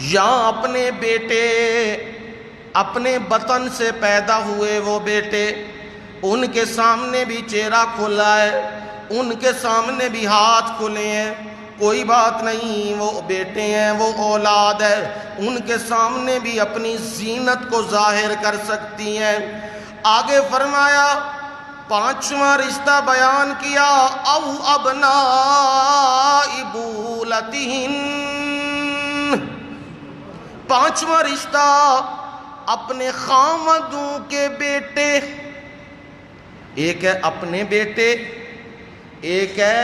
یا اپنے بیٹے، اپنے بطن سے پیدا ہوئے وہ بیٹے، ان کے سامنے بھی چہرہ کھلا ہے، ان کے سامنے بھی ہاتھ کھلے ہیں، کوئی بات نہیں، وہ بیٹے ہیں، وہ اولاد ہے، ان کے سامنے بھی اپنی زینت کو ظاہر کر سکتی ہیں۔ آگے فرمایا 5واں رشتہ بیان کیا، او ابناء بولتہن، 5واں رشتہ اپنے خامدوں کے بیٹے، ایک ہے اپنے بیٹے، ایک ہے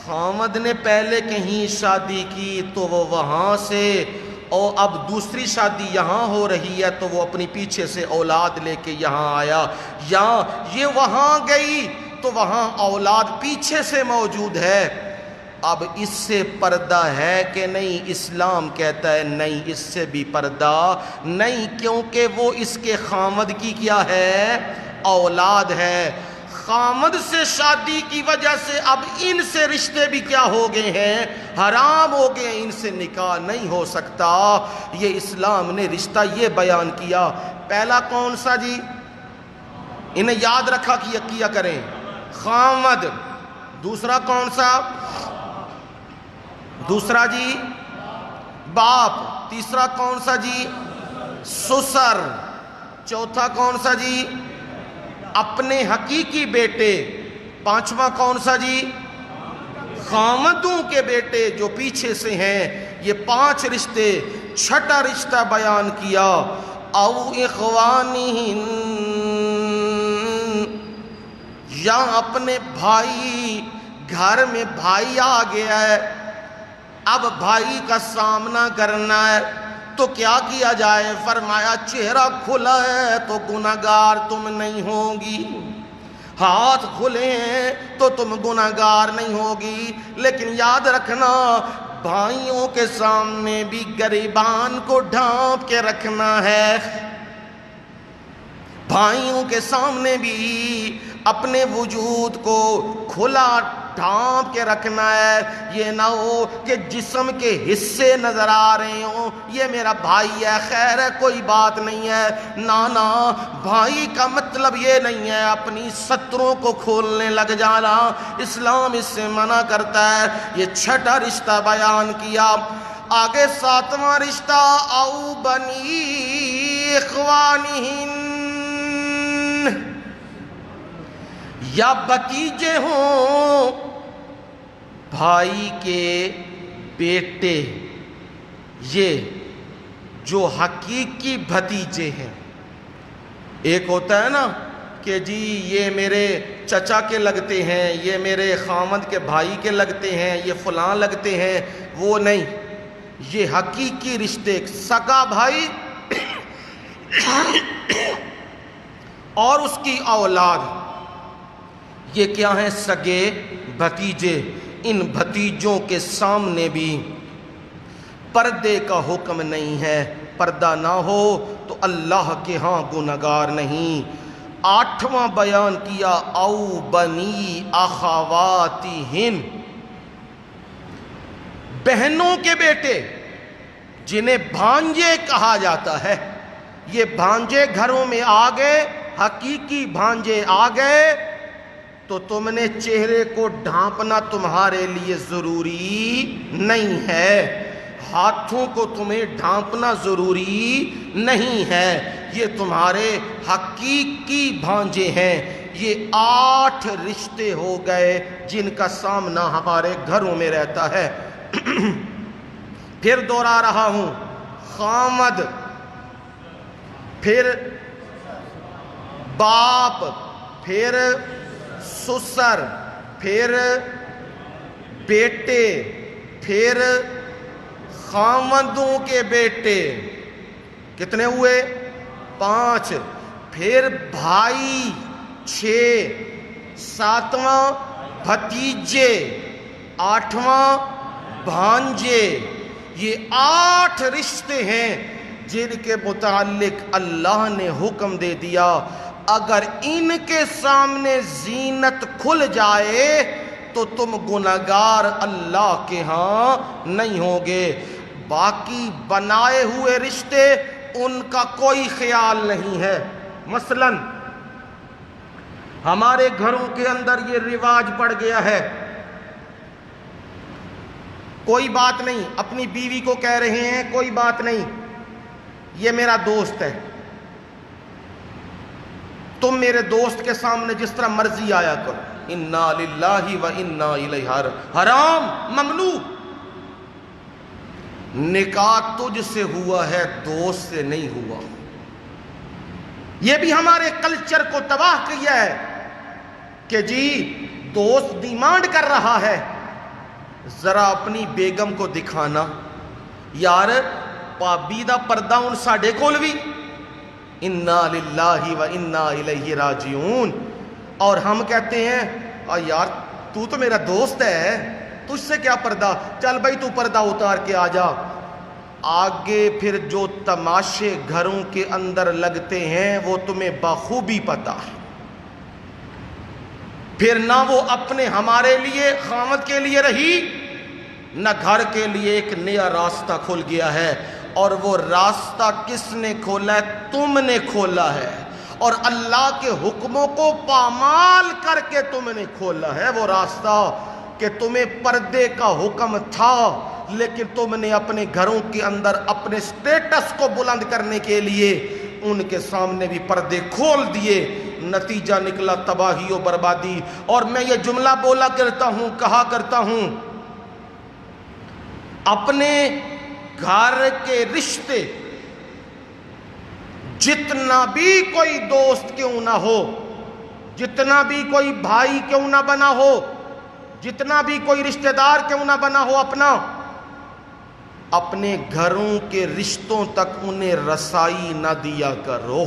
خامد نے پہلے کہیں شادی کی تو وہ وہاں سے، اور اب دوسری شادی یہاں ہو رہی ہے تو وہ اپنی پیچھے سے اولاد لے کے یہاں آیا، یا یہ وہاں گئی تو وہاں اولاد پیچھے سے موجود ہے۔ اب اس سے پردہ ہے کہ نہیں؟ اسلام کہتا ہے نہیں، اس سے بھی پردہ نہیں، کیونکہ وہ اس کے خامد کی کیا ہے؟ اولاد ہے۔ خامد سے شادی کی وجہ سے اب ان سے رشتے بھی کیا ہو گئے ہیں؟ حرام ہو گئے، ان سے نکاح نہیں ہو سکتا۔ یہ اسلام نے رشتہ یہ بیان کیا۔ پہلا کون سا جی؟ انہیں یاد رکھا کیا کریں، خامد۔ دوسرا کون سا؟ دوسرا جی باپ۔ تیسرا کون سا جی؟ سسر۔ چوتھا کون سا جی؟ اپنے حقیقی بیٹے۔ 5واں کون سا جی؟ خامدوں کے بیٹے جو پیچھے سے ہیں۔ یہ 5 رشتے۔ 6واں رشتہ بیان کیا، او اخوانہن، یا اپنے بھائی، گھر میں بھائی آ گیا ہے، اب بھائی کا سامنا کرنا ہے تو کیا کیا جائے؟ فرمایا چہرہ کھلا ہے تو گناہگار تم نہیں ہوگی، ہاتھ کھلے ہیں تو تم گناہگار نہیں ہوگی، لیکن یاد رکھنا بھائیوں کے سامنے بھی گریبان کو ڈھانپ کے رکھنا ہے، بھائیوں کے سامنے بھی اپنے وجود کو کھلا ڈھانپ کے رکھنا ہے۔ یہ نہ ہو کہ جسم کے حصے نظر آ رہے ہوں، یہ میرا بھائی ہے، خیر ہے کوئی بات نہیں ہے، نانا بھائی کا مطلب یہ نہیں ہے اپنی ستروں کو کھولنے لگ جانا، اسلام اس سے منع کرتا ہے۔ یہ 6واں رشتہ بیان کیا۔ آگے 7واں رشتہ، او بنی اخوانہن، یا بھتیجے ہوں بھائی کے بیٹے، یہ جو حقیقی بھتیجے ہیں۔ ایک ہوتا ہے نا کہ جی یہ میرے چچا کے لگتے ہیں، یہ میرے خامد کے بھائی کے لگتے ہیں، یہ فلاں لگتے ہیں، وہ نہیں، یہ حقیقی رشتے، سگا بھائی اور اس کی اولاد، یہ کیا ہیں؟ سگے بھتیجے۔ ان بھتیجوں کے سامنے بھی پردے کا حکم نہیں ہے. پردہ نہ ہو تو اللہ کے ہاں گنہگار نہیں. 8واں بیان کیا او بنی اخواتہم، بہنوں کے بیٹے جنہیں بھانجے کہا جاتا ہے. یہ بھانجے گھروں میں آ گئے، حقیقی بھانجے آ گئے تو تم نے چہرے کو ڈھانپنا تمہارے لیے ضروری نہیں ہے، ہاتھوں کو تمہیں ڈھانپنا ضروری نہیں ہے. یہ تمہارے حقیقی بھانجے ہیں. یہ 8 رشتے ہو گئے جن کا سامنا ہمارے گھروں میں رہتا ہے. پھر دوہرا رہا ہوں، خامد، پھر باپ، پھر سسر، پھر بیٹے، پھر خامدوں کے بیٹے. کتنے ہوئے؟ 5. پھر بھائی 6، 7واں بھتیجے، 8واں بھانجے. یہ 8 رشتے ہیں جن کے متعلق اللہ نے حکم دے دیا اگر ان کے سامنے زینت کھل جائے تو تم گنہگار اللہ کے ہاں نہیں ہوگے. باقی بنائے ہوئے رشتے ان کا کوئی خیال نہیں ہے. مثلا ہمارے گھروں کے اندر یہ رواج پڑ گیا ہے، کوئی بات نہیں، اپنی بیوی کو کہہ رہے ہیں کوئی بات نہیں، یہ میرا دوست ہے، تم میرے دوست کے سامنے جس طرح مرضی آیا کرو. انا للہ و انا الیہ، حرام، ممنوع. نکاح تجھ سے ہوا ہے، دوست سے نہیں ہوا. یہ بھی ہمارے کلچر کو تباہ کیا ہے کہ جی دوست ڈیمانڈ کر رہا ہے، ذرا اپنی بیگم کو دکھانا. یار پابی دا پردہ ان ساڈے کول بھی. انا للہ و انا الیہ راجعون. اور ہم کہتے ہیں یار تو میرا دوست ہے، تجھ سے کیا پردہ، چل بھائی تو پردہ اتار کے آ جا. آگے پھر جو تماشے گھروں کے اندر لگتے ہیں وہ تمہیں بخوبی پتہ ہے. پھر نہ وہ اپنے ہمارے لیے خامد کے لیے رہی، نہ گھر کے لیے ایک نیا راستہ کھل گیا ہے. اور وہ راستہ کس نے کھولا ہے؟ تم نے کھولا ہے. اور اللہ کے حکموں کو پامال کر کے تم نے کھولا ہے وہ راستہ کہ تمہیں پردے کا حکم تھا لیکن تم نے اپنے گھروں کے اندر اپنے سٹیٹس کو بلند کرنے کے لیے ان کے سامنے بھی پردے کھول دیے. نتیجہ نکلا تباہی و بربادی. اور میں یہ جملہ بولا کرتا ہوں، کہا کرتا ہوں، اپنے گھر کے رشتے جتنا بھی کوئی دوست کیوں نہ ہو، جتنا بھی کوئی بھائی کیوں نہ بنا ہو، جتنا بھی کوئی رشتہ دار کیوں نہ بنا ہو، اپنے گھروں کے رشتوں تک انہیں رسائی نہ دیا کرو.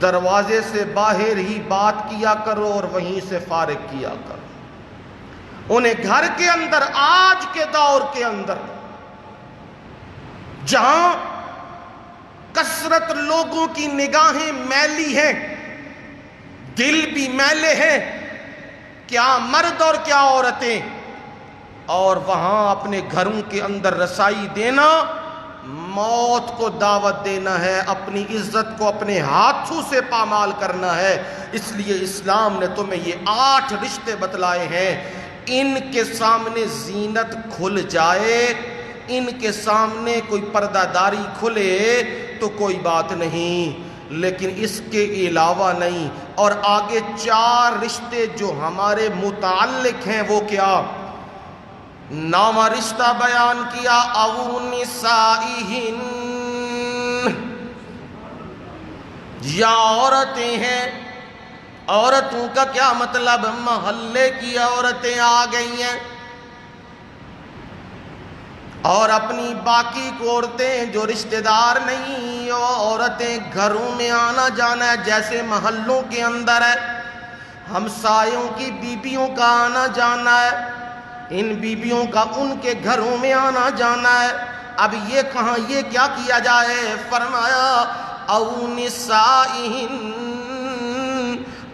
دروازے سے باہر ہی بات کیا کرو اور وہیں سے فارغ کیا کرو. انہیں گھر کے اندر، آج کے دور کے اندر جہاں کثرت لوگوں کی نگاہیں میلی ہیں، دل بھی میلے ہیں، کیا مرد اور کیا عورتیں، اور وہاں اپنے گھروں کے اندر رسائی دینا موت کو دعوت دینا ہے، اپنی عزت کو اپنے ہاتھوں سے پامال کرنا ہے. اس لیے اسلام نے تمہیں یہ 8 رشتے بتلائے ہیں. ان کے سامنے زینت کھل جائے، ان کے سامنے کوئی پردہ داری کھلے تو کوئی بات نہیں، لیکن اس کے علاوہ نہیں. اور آگے 4 رشتے جو ہمارے متعلق ہیں وہ کیا؟ 9واں رشتہ بیان کیا، او نسائہن، یا عورتیں ہیں. عورتوں کا کیا مطلب؟ محلے کی عورتیں آ گئی ہیں اور اپنی باقی عورتیں جو رشتہ دار نہیں، وہ عورتیں گھروں میں آنا جانا ہے جیسے محلوں کے اندر ہے. ہمسایوں کی بیبیوں کا آنا جانا ہے، ان بیبیوں کا ان کے گھروں میں آنا جانا ہے۔ اب یہ کہاں، یہ کیا کیا جائے؟ فرمایا او نسائہن،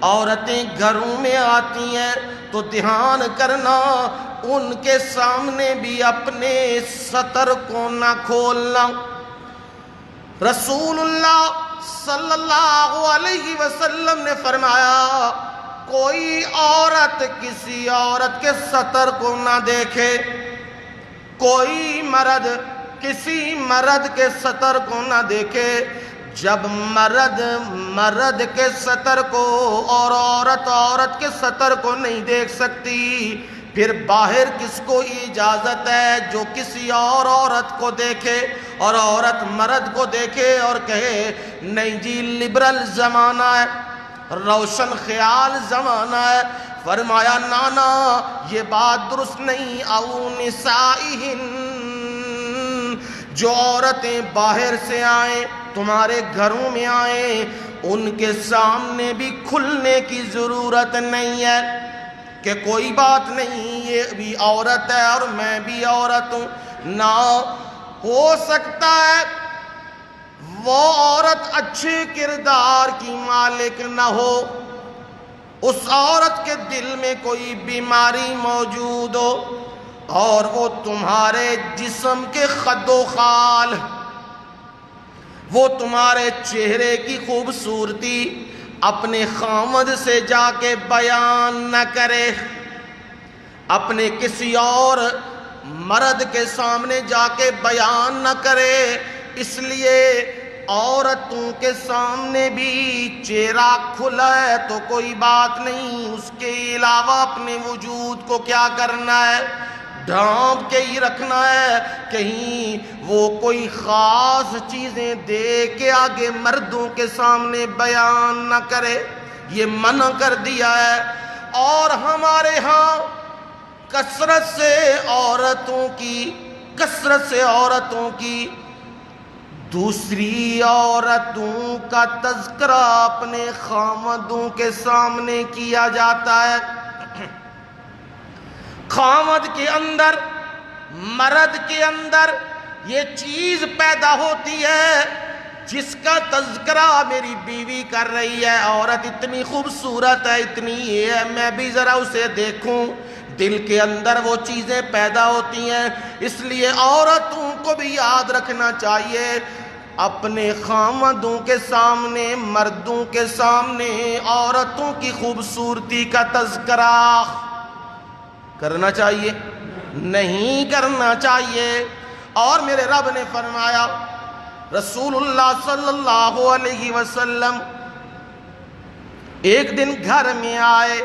عورتیں گھروں میں آتی ہیں تو دھیان کرنا ان کے سامنے بھی اپنے سطر کو نہ کھولنا۔ رسول اللہ صلی اللہ علیہ وسلم نے فرمایا کوئی عورت کسی عورت کے سطر کو نہ دیکھے، کوئی مرد کسی مرد کے سطر کو نہ دیکھے۔ جب مرد کے سطر کو اور عورت کے سطر کو نہیں دیکھ سکتی، پھر باہر کس کو اجازت ہے جو کسی اور عورت کو دیکھے اور عورت مرد کو دیکھے اور کہے نہیں جی لبرل زمانہ ہے، روشن خیال زمانہ ہے؟ فرمایا نانا یہ بات درست نہیں۔ او نسائہن، جو عورتیں باہر سے آئیں تمہارے گھروں میں آئیں ان کے سامنے بھی کھلنے کی ضرورت نہیں ہے کہ کوئی بات نہیں یہ بھی عورت ہے اور میں بھی عورت ہوں۔ نہ ہو سکتا ہے وہ عورت اچھے کردار کی مالک نہ ہو، اس عورت کے دل میں کوئی بیماری موجود ہو اور وہ تمہارے جسم کے خد و خال، وہ تمہارے چہرے کی خوبصورتی اپنے خامد سے جا کے بیان نہ کرے، اپنے کسی اور مرد کے سامنے جا کے بیان نہ کرے۔ اس لیے عورتوں کے سامنے بھی چہرہ کھلا ہے تو کوئی بات نہیں، اس کے علاوہ اپنے وجود کو کیا کرنا ہے؟ ڈھانپ کے ہی رکھنا ہے، کہیں وہ کوئی خاص چیزیں دے کے آگے مردوں کے سامنے بیان نہ کرے، یہ منع کر دیا ہے۔ اور ہمارے ہاں کثرت سے عورتوں کی دوسری عورتوں کا تذکرہ اپنے خامدوں کے سامنے کیا جاتا ہے۔ خامد کے اندر، مرد کے اندر یہ چیز پیدا ہوتی ہے جس کا تذکرہ میری بیوی کر رہی ہے، عورت اتنی خوبصورت ہے، اتنی یہ ہے، میں بھی ذرا اسے دیکھوں، دل کے اندر وہ چیزیں پیدا ہوتی ہیں۔ اس لیے عورتوں کو بھی یاد رکھنا چاہیے اپنے خامدوں کے سامنے، مردوں کے سامنے عورتوں کی خوبصورتی کا تذکرہ کرنا چاہیے، نہیں کرنا چاہیے۔ اور میرے رب نے فرمایا، رسول اللہ صلی اللہ علیہ وسلم ایک دن گھر میں آئے،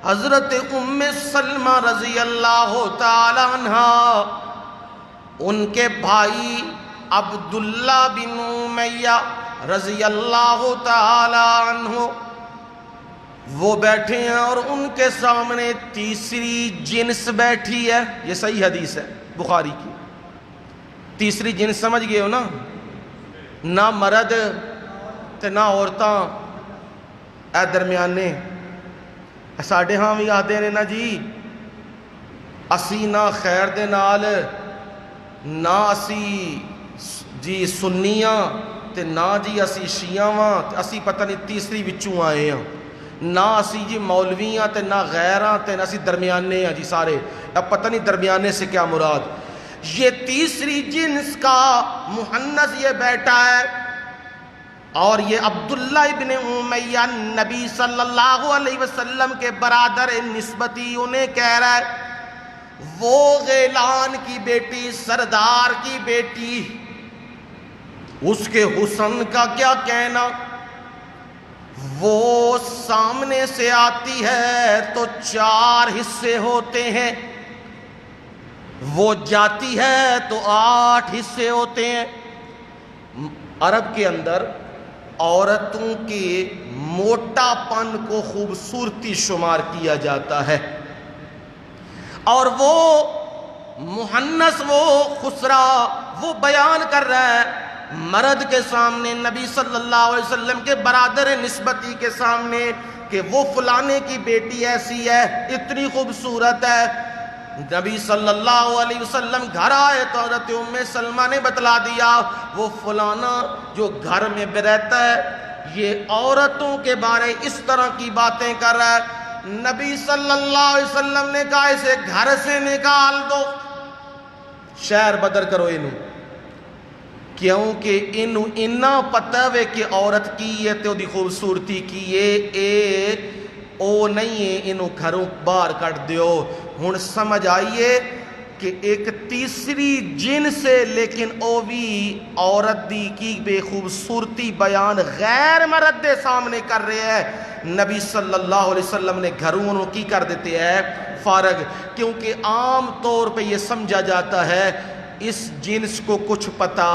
حضرت ام سلمہ رضی اللہ تعالی عنہ، ان کے بھائی عبداللہ بن امیہ رضی اللہ تعالی عنہ وہ بیٹھے ہیں اور ان کے سامنے تیسری جنس بیٹھی ہے۔ یہ صحیح حدیث ہے بخاری کی۔ تیسری جنس سمجھ گئے ہو نا؟ نہ مرد تے نہ عورتاں، اے درمیانے ساڈے ہاں بھی آتے نے نا جی، اسی نہ خیر دے نال، نہ اسی جی سنیاں تے نہ جی اسی شیعہ واں، اسی پتہ نہیں تیسری وچوں آئے ہیں، نہ اسی جی مولویاں تے نہ غیراں تے نہ اسی درمیانے ہیں جی سارے۔ اب پتہ نہیں درمیانے سے کیا مراد۔ یہ تیسری جنس کا مہنث یہ بیٹا ہے، اور یہ عبداللہ ابن امیہ نبی صلی اللہ علیہ وسلم کے برادر نسبتی انہیں کہہ رہا ہے، وہ غیلان کی بیٹی، سردار کی بیٹی، اس کے حسن کا کیا کہنا، وہ سامنے سے آتی ہے تو 4 حصے ہوتے ہیں، وہ جاتی ہے تو 8 حصے ہوتے ہیں۔ عرب کے اندر عورتوں کے موٹا پن کو خوبصورتی شمار کیا جاتا ہے، اور وہ مہنث، وہ خسرا، وہ بیان کر رہا ہے مرد کے سامنے، نبی صلی اللہ علیہ وسلم کے برادر نسبتی کے سامنے کہ وہ فلانے کی بیٹی ایسی ہے، اتنی خوبصورت ہے۔ نبی صلی اللہ علیہ وسلم گھر آئے تو حضرت ام سلمہ نے بتلا دیا وہ فلانا جو گھر میں رہتا ہے یہ عورتوں کے بارے اس طرح کی باتیں کر رہا ہے۔ نبی صلی اللہ علیہ وسلم نے کہا اسے گھر سے نکال دو، شہر بدر کرو انہوں، کیونکہ انہوں پتہ ہے کہ عورت کی ہے تو دی خوبصورتی کی ہے او نہیں ہے، انہوں گھروں باہر کٹ دیو۔ ہن سمجھ آئیے کہ ایک تیسری جن سے لیکن او بھی عورت دی کی بے خوبصورتی بیان غیر مرد دے سامنے کر رہے ہیں۔ نبی صلی اللہ علیہ وسلم نے گھروں انہوں کی کر دیتے ہیں فارغ، کیونکہ عام طور پہ یہ سمجھا جاتا ہے اس جنس کو کچھ پتا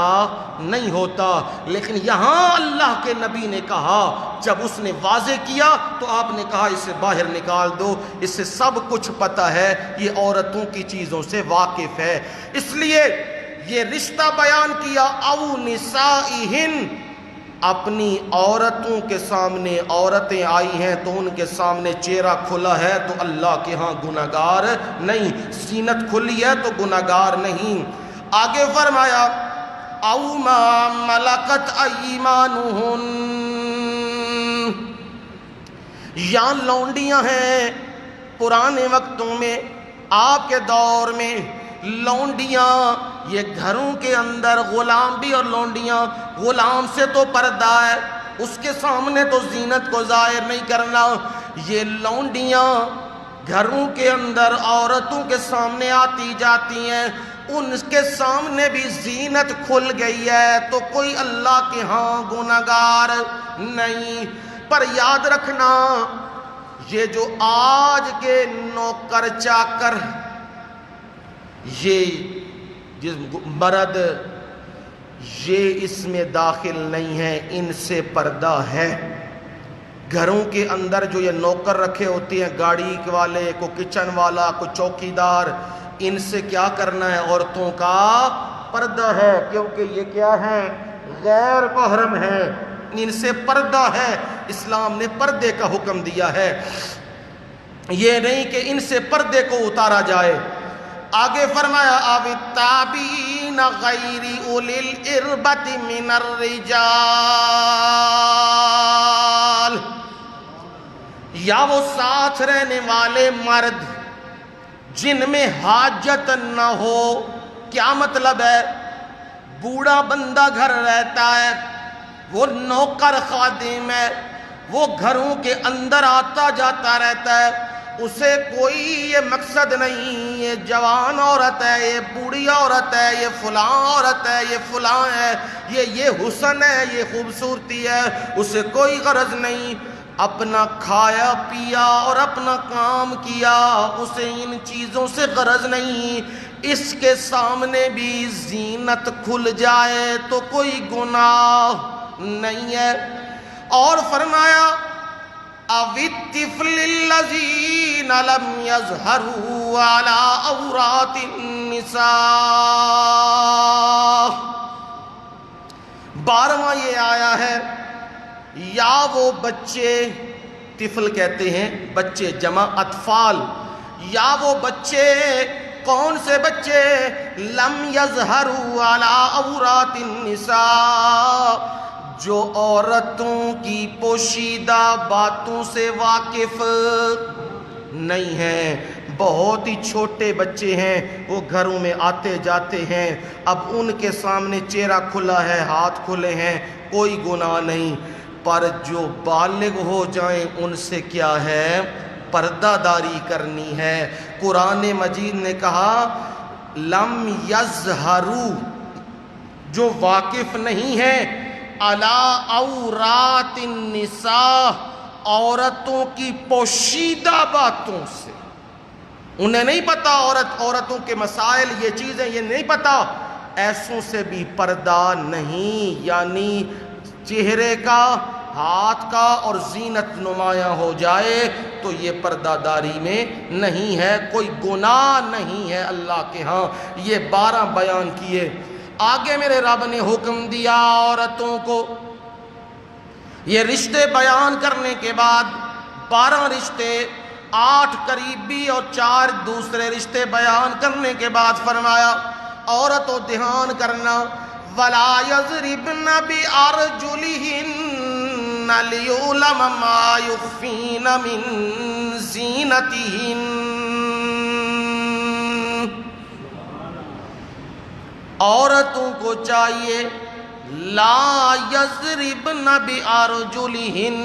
نہیں ہوتا، لیکن یہاں اللہ کے نبی نے کہا جب اس نے واضح کیا تو آپ نے کہا اسے باہر نکال دو، اسے سب کچھ پتا ہے، یہ عورتوں کی چیزوں سے واقف ہے۔ اس لیے یہ رشتہ بیان کیا او نسائہن، اپنی عورتوں کے سامنے عورتیں آئی ہیں تو ان کے سامنے چہرہ کھلا ہے تو اللہ کے ہاں گناہگار نہیں، زینت کھلی ہے تو گناہگار نہیں۔ آگے فرمایا او ما ملکت ایمانہن، یا لونڈیاں ہیں پرانے وقتوں میں آپ کے دور میں لونڈیاں یہ گھروں کے اندر غلام بھی، اور لونڈیاں غلام سے تو پردہ ہے، اس کے سامنے تو زینت کو ظاہر نہیں کرنا، یہ لونڈیاں گھروں کے اندر عورتوں کے سامنے آتی جاتی ہیں، ان کے سامنے بھی زینت کھل گئی ہے تو کوئی اللہ کے ہاں گناہگار نہیں۔ پر یاد رکھنا یہ جو آج کے نوکر چاکر یہ جس مرد یہ اس میں داخل نہیں ہے، ان سے پردہ ہے۔ گھروں کے اندر جو یہ نوکر رکھے ہوتے ہیں، گاڑی والے، کو کچن والا، کو چوکیدار، ان سے کیا کرنا ہے؟ عورتوں کا پردہ ہے، کیونکہ یہ کیا ہے؟ غیر محرم ہے، ان سے پردہ ہے۔ اسلام نے پردے کا حکم دیا ہے، یہ نہیں کہ ان سے پردے کو اتارا جائے۔ آگے فرمایا او التابعین غیر اولی الاربۃ من الرجال، یا وہ ساتھ رہنے والے مرد جن میں حاجت نہ ہو۔ کیا مطلب ہے؟ بوڑھا بندہ گھر رہتا ہے، وہ نوکر خادم ہے، وہ گھروں کے اندر آتا جاتا رہتا ہے، اسے کوئی یہ مقصد نہیں یہ جوان عورت ہے، یہ بوڑھی عورت ہے، یہ فلاں عورت ہے، یہ فلاں ہے، یہ حسن ہے، یہ خوبصورتی ہے، اسے کوئی غرض نہیں، اپنا کھایا پیا اور اپنا کام کیا، اسے ان چیزوں سے غرض نہیں۔ اس کے سامنے بھی زینت کھل جائے تو کوئی گناہ نہیں ہے۔ اور فرمایا او الطفل الذین لم یظہروا علی عورات النساء، 12واں یہ آیا ہے یا وہ بچے، طفل کہتے ہیں بچے جمع اطفال، یا وہ بچے، کون سے بچے؟ لم یظہروا علی عورات النساء، جو عورتوں کی پوشیدہ باتوں سے واقف نہیں ہیں، بہت ہی چھوٹے بچے ہیں، وہ گھروں میں آتے جاتے ہیں، اب ان کے سامنے چہرہ کھلا ہے، ہاتھ کھلے ہیں، کوئی گناہ نہیں۔ پر جو بالغ ہو جائیں ان سے کیا ہے؟ پردہ داری کرنی ہے۔ قرآن مجید نے کہا لم یظہروا، جو واقف نہیں ہے، علی عورات النساء، عورتوں کی پوشیدہ باتوں سے، انہیں نہیں پتا عورتوں کے مسائل، یہ چیزیں یہ نہیں پتا، ایسوں سے بھی پردہ نہیں، یعنی چہرے کا، ہاتھ کا اور زینت نمایاں ہو جائے تو یہ پردہ داری میں نہیں ہے، کوئی گناہ نہیں ہے اللہ کے ہاں۔ یہ 12 بیان کیے۔ آگے میرے رب نے حکم دیا عورتوں کو، یہ رشتے بیان کرنے کے بعد 12 رشتے، 8 قریبی اور 4 دوسرے رشتے بیان کرنے کے بعد فرمایا عورتوں دھیان کرنا، وَلَا يَضْرِبْنَ بِأَرْجُلِهِنَّ لِيُعْلَمَ مَا يُخْفِينَ مِن زِينَتِهِنَّ۔ عورتوں کو چاہیے لا یضربن بارجلہن،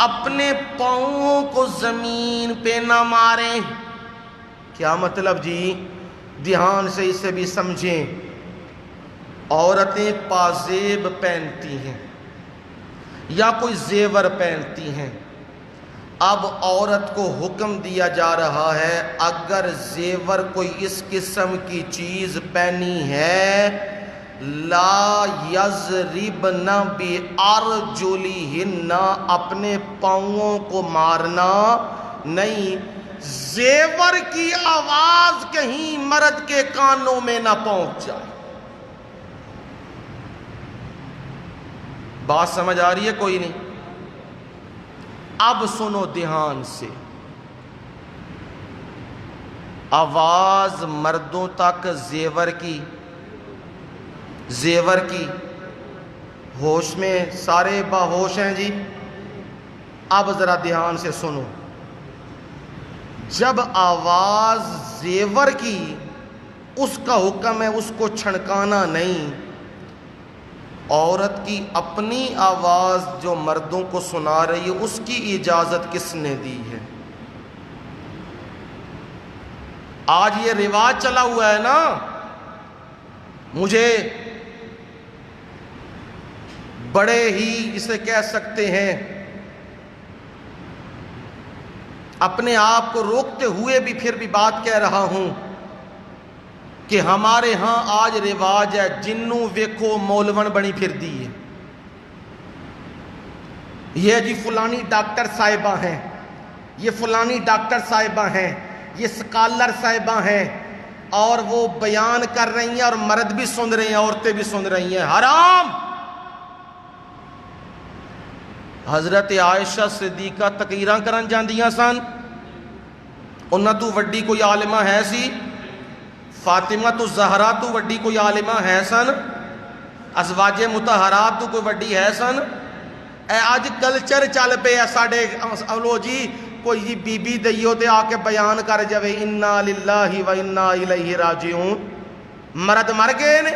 اپنے پاؤں کو زمین پہ نہ ماریں۔ کیا مطلب جی؟ دھیان سے اسے بھی سمجھیں۔ عورتیں پازیب پہنتی ہیں یا کوئی زیور پہنتی ہیں، اب عورت کو حکم دیا جا رہا ہے اگر زیور کوئی اس قسم کی چیز پہنی ہے، لا یضربن بارجلہن، اپنے پاؤں کو مارنا نہیں، زیور کی آواز کہیں مرد کے کانوں میں نہ پہنچ جائے۔ بات سمجھ آ رہی ہے کوئی نہیں؟ اب سنو دھیان سے، آواز مردوں تک زیور کی، ہوش میں سارے باہوش ہیں جی؟ اب ذرا دھیان سے سنو، جب آواز زیور کی، اس کا حکم ہے اس کو چھڑکانا نہیں۔ عورت کی اپنی آواز جو مردوں کو سنا رہی ہے اس کی اجازت کس نے دی ہے؟ آج یہ رواج چلا ہوا ہے نا، مجھے بڑے ہی اسے کہہ سکتے ہیں اپنے آپ کو روکتے ہوئے بھی پھر بھی بات کہہ رہا ہوں کہ ہمارے ہاں آج رواج ہے جنوں ویکھو مولون بنی پھر دی ہے، یہ جی فلانی ڈاکٹر صاحبہ ہیں، یہ فلانی ڈاکٹر صاحبہ ہیں، یہ سکالر صاحبہ ہیں، اور وہ بیان کر رہی ہیں اور مرد بھی سن رہے ہیں، عورتیں بھی سن رہی ہیں۔ حرام! حضرت عائشہ صدیقہ تقریراں کرن جاندیاں سن، انہاں تو وڈی کوئی عالمہ ہے سی؟ فاطمہ تو زہرا تو وڈی کوئی عالمہ ہے سن؟ ازواج مطہرات تو کوئی وڈی ہے سن؟ اے آج کلچر چل پے ہے ساڑے اولو جی، کوئی جی بی بی دئیو تے آ کے بیان کر جاوے انا للہ و انا الیہ راجعون، مرد مر گئے نے،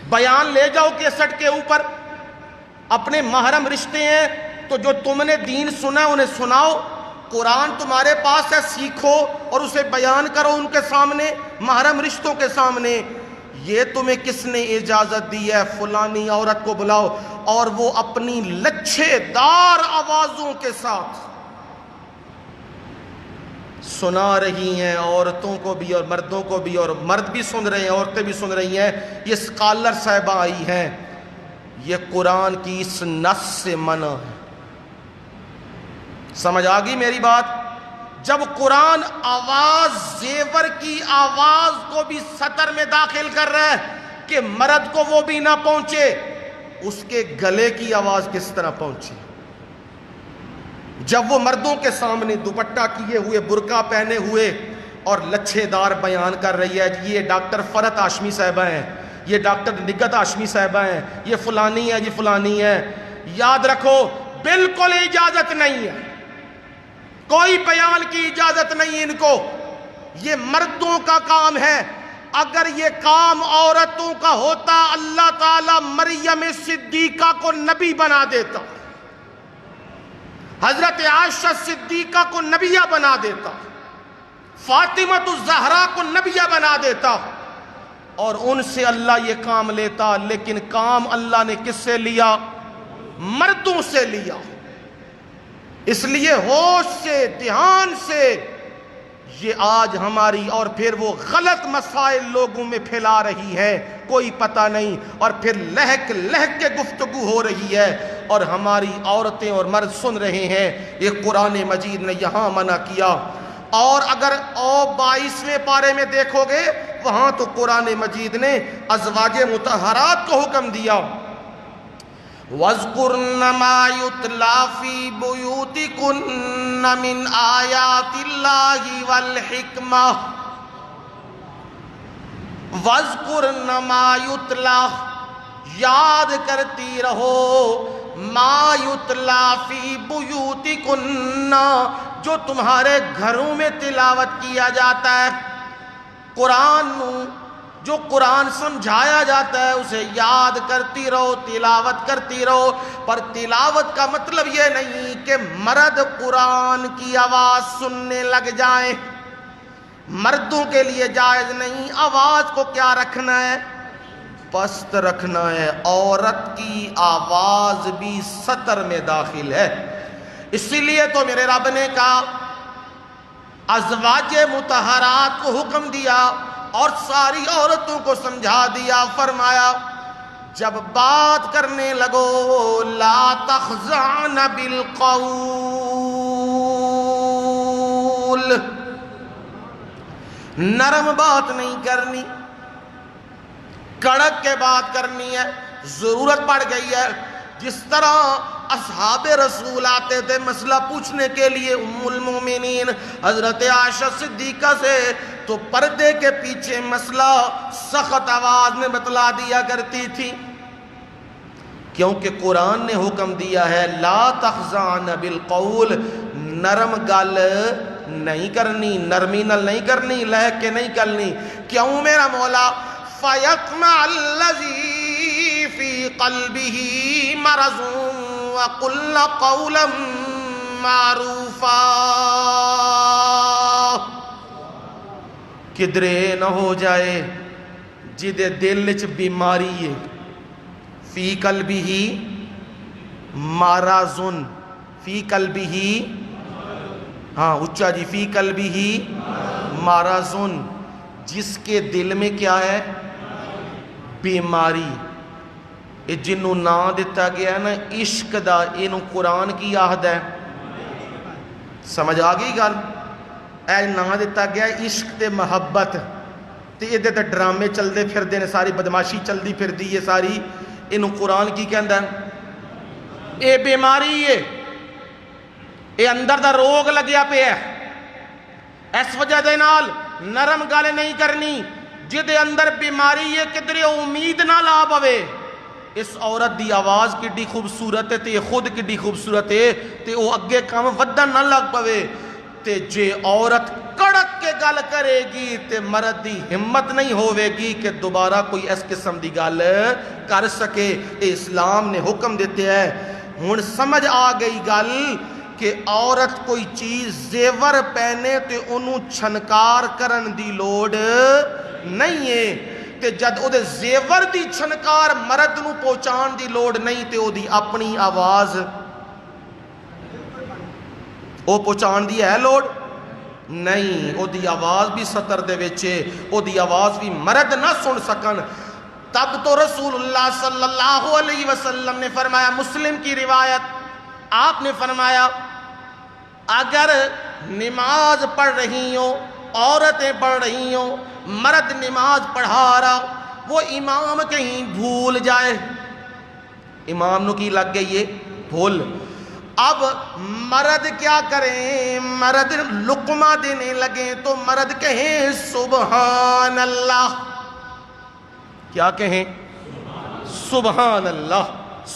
بیان لے جاؤ کیسٹ کے اوپر، اپنے محرم رشتے ہیں تو جو تم نے دین سنا ہے انہیں سناؤ، قرآن تمہارے پاس ہے سیکھو اور اسے بیان کرو ان کے سامنے، محرم رشتوں کے سامنے۔ یہ تمہیں کس نے اجازت دی ہے فلانی عورت کو بلاؤ اور وہ اپنی لچھے دار آوازوں کے ساتھ سنا رہی ہیں، عورتوں کو بھی اور مردوں کو بھی، اور مرد بھی سن رہے ہیں عورتیں بھی سن رہی ہیں، یہ سکالر صاحبہ آئی ہیں، یہ قرآن کی اس نص سے منع ہے۔ سمجھ آ گئی میری بات؟ جب قرآن آواز زیور کی آواز کو بھی سطر میں داخل کر رہا ہے کہ مرد کو وہ بھی نہ پہنچے، اس کے گلے کی آواز کس طرح پہنچی؟ جب وہ مردوں کے سامنے دوپٹہ کیے ہوئے، برقع پہنے ہوئے اور لچھے دار بیان کر رہی ہے، یہ ڈاکٹر فرت ہاشمی صاحبہ ہیں، یہ ڈاکٹر نگت ہاشمی صاحبہ ہیں، یہ فلانی ہے، یہ فلانی ہے، یاد رکھو بالکل اجازت نہیں ہے، کوئی بیان کی اجازت نہیں ان کو، یہ مردوں کا کام ہے۔ اگر یہ کام عورتوں کا ہوتا اللہ تعالیٰ مریم صدیقہ کو نبی بنا دیتا، حضرت عائشہ صدیقہ کو نبیہ بنا دیتا، فاطمہ الزہرا کو نبیہ بنا دیتا، اور ان سے اللہ یہ کام لیتا، لیکن کام اللہ نے کس سے لیا؟ مردوں سے لیا۔ اس لیے ہوش سے، دھیان سے، یہ آج ہماری اور پھر وہ غلط مسائل لوگوں میں پھیلا رہی ہے، کوئی پتہ نہیں، اور پھر لہک لہک کے گفتگو ہو رہی ہے اور ہماری عورتیں اور مرد سن رہے ہیں۔ یہ قرآن مجید نے یہاں منع کیا، اور اگر 22ویں پارے میں دیکھو گے وہاں تو قرآن مجید نے ازواج مطہرات کو حکم دیا، وَاذْكُرْنَ مَا يُتْلَى فِي بُيُوتِكُنَّ مِنْ آيَاتِ اللَّهِ وَالْحِكْمَةِ وَاذْكُرْنَ مَا يُتْلَى، یاد کرتی رہو، ما یتلا فی بیوتکن، جو تمہارے گھروں میں تلاوت کیا جاتا ہے، قرآن جو قرآن سمجھایا جاتا ہے اسے یاد کرتی رہو، تلاوت کرتی رہو۔ پر تلاوت کا مطلب یہ نہیں کہ مرد قرآن کی آواز سننے لگ جائیں، مردوں کے لیے جائز نہیں۔ آواز کو کیا رکھنا ہے؟ پست رکھنا ہے۔ عورت کی آواز بھی سطر میں داخل ہے، اسی لیے تو میرے رب نے کہا، ازواج مطہرات کو حکم دیا اور ساری عورتوں کو سمجھا دیا، فرمایا جب بات کرنے لگو لا تخضعن بالقول، نرم بات نہیں کرنی، کڑک کے بات کرنی ہے۔ ضرورت پڑ گئی ہے، جس طرح اصحاب رسول آتے تھے مسئلہ پوچھنے کے لیے ام المومنین حضرت عائشہ صدیقہ سے، تو پردے کے پیچھے مسئلہ سخت آواز میں بتلا دیا کرتی تھی، کیونکہ قرآن نے حکم دیا ہے لا تخضعن بالقول، نرم گل نہیں کرنی، نرمی نل نہیں کرنی، لہک کے نہیں کرنی۔ کیوں میرا مولا؟ فَيَطْمَعَ الَّذِي فِي قَلْبِهِ مَرَضٌ وَقُلْنَ قَوْلًا مَعْرُوفًا، کدرے نہ ہو جائے جدے دل وچ بیماری ہے، فی قلبہ مرض، فی قلبہ، ہاں اچھا جی، فی قلبہ مرض، جس کے دل میں کیا ہے؟ بیماری۔ یہ جنہوں نا دیتا گیا ہے نا عشق دا، اینو قرآن کی آہد ہے، سمجھ آگئی گل؟ اے نا دیتا گیا ہے عشق تے محبت، تے یہ تے ڈرامے چل دے پھر دے، ساری بدماشی چل دی پھر دی، یہ ساری اینو قرآن کی کہندہ ہے؟ اے بیماری ہے، اے اندر دا روگ لگیا پہ ہے، اس وجہ دے نال نرم گالے نہیں کرنی۔ جدے اندر بیماری ہے کدرے امید نہ لا پوے، اس عورت دی آواز کڈی خوبصورت ہے تے خود کڈی خوبصورت ہے تے او اگے کام ودن نہ لگ پوے، تے جے عورت کڑک کے گل کرے گی تے مرد دی ہمت نہیں ہوئے گی کہ دوبارہ کوئی اس قسم دی گل کر سکے۔ اسلام نے حکم دیتے ہیں۔ ہن سمجھ آ گئی گل کہ عورت کوئی چیز زیور پہنے تے انہوں چھنکار کرن دی لوڑ نہیں ہے، تے جد او دے زیور دی چھنکار مرد نو پہنچان دی لوڑ نہیں، تے او دی اپنی آواز او پہنچان دی ہے لوڑ نہیں، او دی آواز بھی سطر دے وچے، او دی آواز بھی مرد نہ سن سکن۔ تب تو رسول اللہ صلی اللہ علیہ وسلم نے فرمایا، مسلم کی روایت، آپ نے فرمایا اگر نماز پڑھ رہی ہوں، عورتیں پڑھ رہی ہوں، مرد نماز پڑھا رہا، وہ امام کہیں بھول جائے، امام نو کی لگ گئی ہے بھول، اب مرد کیا کریں؟ مرد لقمہ دینے لگیں تو مرد کہیں سبحان اللہ، کیا کہیں؟ سبحان اللہ،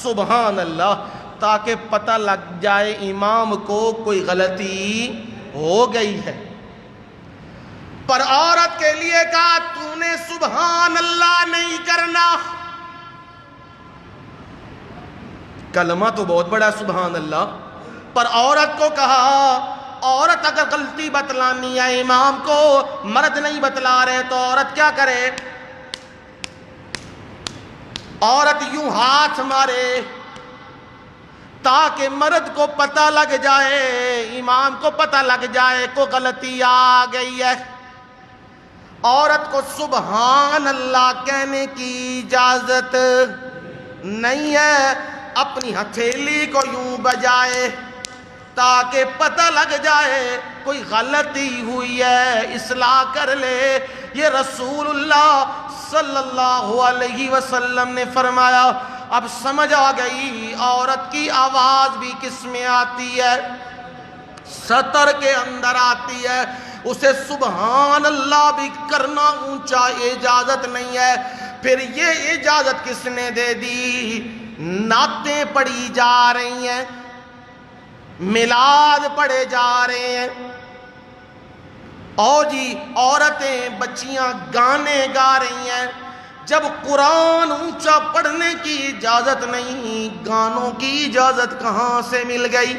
سبحان اللہ، تاکہ پتہ لگ جائے امام کو کوئی غلطی ہو گئی ہے۔ پر عورت کے لیے کہا تو نے سبحان اللہ نہیں کرنا، کلمہ تو بہت بڑا سبحان اللہ، پر عورت کو کہا عورت اگر غلطی بتلانی ہے امام کو، مرد نہیں بتلا رہے تو عورت کیا کرے؟ عورت یوں ہاتھ مارے تاکہ مرد کو پتہ لگ جائے، امام کو پتہ لگ جائے کو غلطی آ گئی ہے۔ عورت کو سبحان اللہ کہنے کی اجازت نہیں ہے، اپنی ہتھیلی کو یوں بجائے تاکہ پتہ لگ جائے کوئی غلطی ہوئی ہے، اصلاح کر لے۔ یہ رسول اللہ صلی اللہ علیہ وسلم نے فرمایا اب سمجھ آ گئی عورت کی آواز بھی کس میں آتی ہے؟ سطر کے اندر آتی ہے. اسے سبحان اللہ بھی کرنا اونچا اجازت نہیں ہے. پھر یہ اجازت کس نے دے دی؟ نعتیں پڑھی جا رہی ہیں، میلاد پڑھے جا رہے ہیں، اور جی عورتیں بچیاں گانے گا رہی ہیں. جب قرآن اونچا پڑھنے کی اجازت نہیں، گانوں کی اجازت کہاں سے مل گئی؟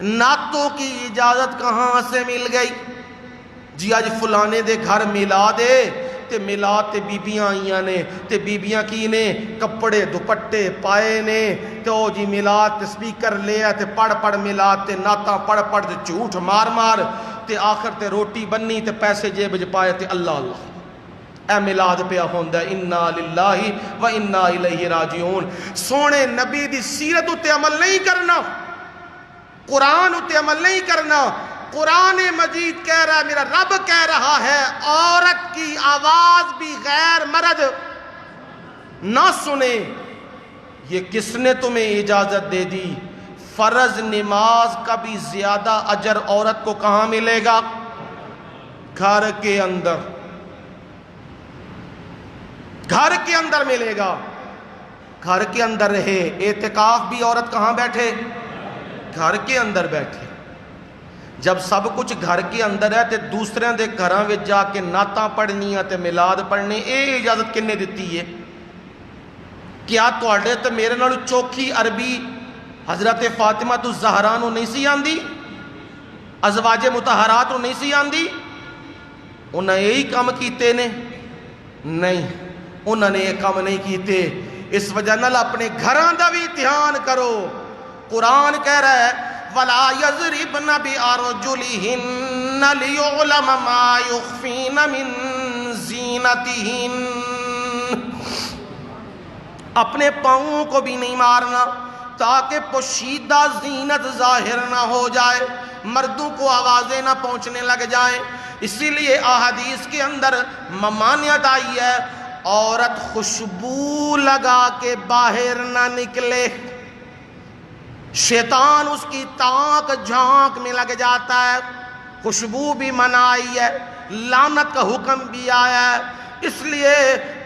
نعتوں کی اجازت کہاں سے مل گئی؟ جی آج فلانے دے گھر میلاد ہے تے میلاد تے بیبیاں آئیاں نے تے بیبیاں کی نے کپڑے دوپٹے پائے نے تے او جی میلاد تے سپیکر لیا تے پڑھ میلاد تے نعتاں پڑھ تے جھوٹ مار تے آخر تے روٹی بننی تے پیسے جیب وچ پائے تے اللہ اللہ اے میلاد پیا ہوندا ہے. انا للہ و انا الیہ راجعون. سونے نبی دی سیرت اتے عمل نہیں کرنا، قرآن اتے عمل نہیں کرنا. قرآن مجید کہہ رہا ہے، میرا رب کہہ رہا ہے عورت کی آواز بھی غیر مرد نہ سنے. یہ کس نے تمہیں اجازت دے دی؟ فرض نماز کا بھی زیادہ اجر عورت کو کہاں ملے گا؟ گھر کے اندر، گھر کے اندر ملے گا. گھر کے اندر رہے. اعتکاف بھی عورت کہاں بیٹھے؟ گھر کے اندر بیٹھے. جب سب کچھ گھر کے اندر ہے تے دوسرے دے گھراں وچ جا کے نعتاں پڑھنیاں تے میلاد پڑھنے، اے اجازت کنے دتی ہے؟ کیا تواڈے تے میرے نال چوکھی عربی حضرت فاطمہ الزہرا نو نہیں سی آندی؟ ازواج مطہرات نو نہیں سی آندی؟ انہاں یہی کام کیتے نے؟ نہیں، انہاں نے یہ کام نہیں کیتے. اس وجہ نال اپنے گھراں دا بھی دھیان کرو. قرآن کہہ رہا ہے وَلَا يَضْرِبْنَ بِأَرْجُلِهِنَّ لِيُعْلَمَ مَا يُخْفِينَ مِن زِينَتِهِنَّ. اپنے پاؤں کو بھی نہیں مارنا تاکہ پوشیدہ زینت ظاہر نہ ہو جائے، مردوں کو آوازیں نہ پہنچنے لگ جائیں. اسی لیے احادیث کے اندر ممانعت آئی ہے عورت خوشبو لگا کے باہر نہ نکلے. شیطان اس کی تاک جھانک میں لگ جاتا ہے. خوشبو بھی منع آئی ہے، لعنت کا حکم بھی آیا ہے. اس لیے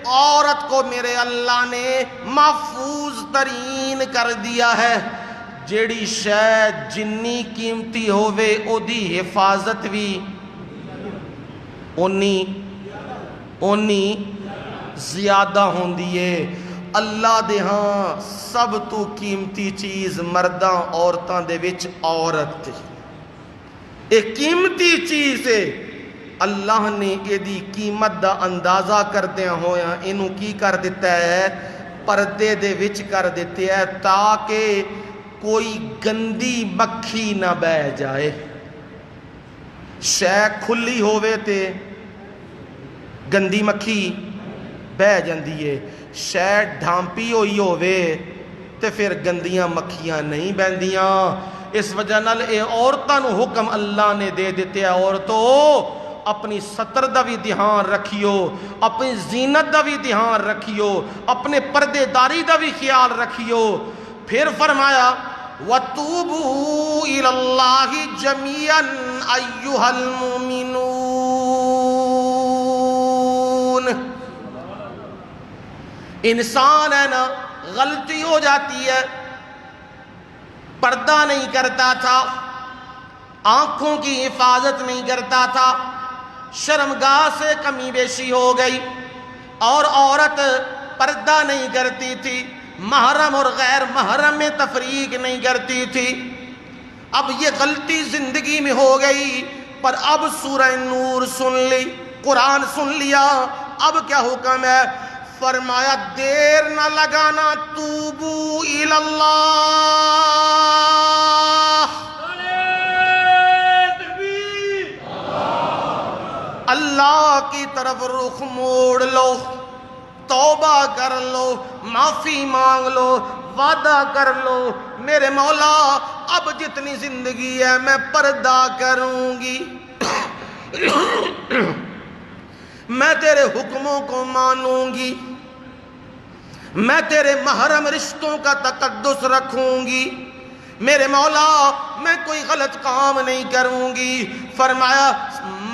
عورت کو میرے اللہ نے محفوظ ترین کر دیا ہے. جیڑی شے جنی قیمتی ہووے او دی حفاظت بھی اونی زیادہ ہوندی ہے. اللہ دے ہاں سب تو قیمتی چیز مرداں عورتاں دے وچ عورت ایک قیمتی چیز ہے. اللہ نے یہ دی قیمت دا اندازہ کردیاں ہویا اینو کی کر دیتا ہے؟ پردے دے وچ کر دیتے ہے تاکہ کوئی گندی مکھی نہ بہ جائے. شے کھلی ہووے تے گندی مکھی بہ جاندی ہے، شے ڈھانپی ہوئی ہووے تے پھر گندیاں مکھیاں نہیں بہندیاں. اس وجہ نال اے عورتاں نو حکم اللہ نے دے دیتے ہیں عورتوں اپنی ستر دا بھی دھیان رکھیو، اپنی زینت دا بھی دھیان رکھیو، اپنے پردے داری دا بھی خیال رکھیو. پھر فرمایا وَتُوبُوا إِلَى اللَّهِ جَمِيعًا أَيُّهَا الْمُؤْمِنُونَ. انسان ہے نا غلطی ہو جاتی ہے، پردہ نہیں کرتا تھا، آنکھوں کی حفاظت نہیں کرتا تھا، شرمگاہ سے کمی بیشی ہو گئی اور عورت پردہ نہیں کرتی تھی، محرم اور غیر محرم میں تفریق نہیں کرتی تھی. اب یہ غلطی زندگی میں ہو گئی، پر اب سورہ نور سن لی، قرآن سن لیا. اب کیا حکم ہے؟ فرمایا دیر نہ لگانا، توبو الی اللہ، اللہ کی طرف رخ موڑ لو، توبہ کر لو، معافی مانگ لو، وعدہ کر لو میرے مولا اب جتنی زندگی ہے میں پردہ کروں گی، میں تیرے حکموں کو مانوں گی، میں تیرے محرم رشتوں کا تقدس رکھوں گی، میرے مولا میں کوئی غلط کام نہیں کروں گی۔ فرمایا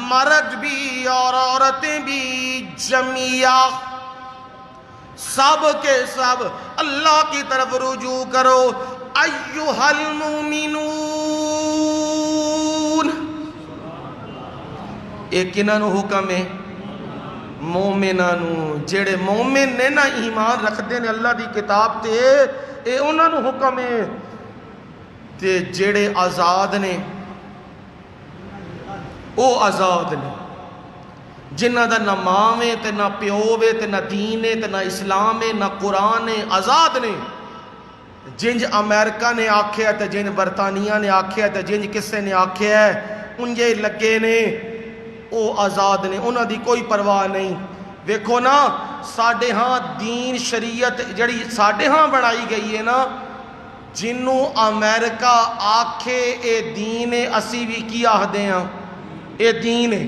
مرد بھی اور عورتیں بھی جميعا، سب کے سب اللہ کی طرف رجوع کرو۔ ایھا المؤمنون، ایک انہاں نو حکم ہے مومناں نو، جڑے مومن نے نا ایمان رکھتے نے اللہ دی کتاب تے، اے انہاں نو حکم ہے، تے جڑے آزاد نے او آزاد نے، جنہ دا نہ ماں ہے تے نہ پیو ہے تے نہ دین ہے تے نہ اسلام ہے نہ قرآن ہے، آزاد نے۔ جنج امریکہ نے آکھیا تے جنج برطانیہ نے آکھیا تے جنج کسے نے آکھیا ہے انجے لگے نے، او آزاد نے، انہاں دی کوئی پرواہ نہیں۔ ویکھو نا ساڈے ہاں دین شریعت جڑی ساڈے ہاں بنائی گئی ہے نا، جنوں امریکہ آکھے اے دین ہے، اسی بھی کی آکھدے ہاں اے دین ہے،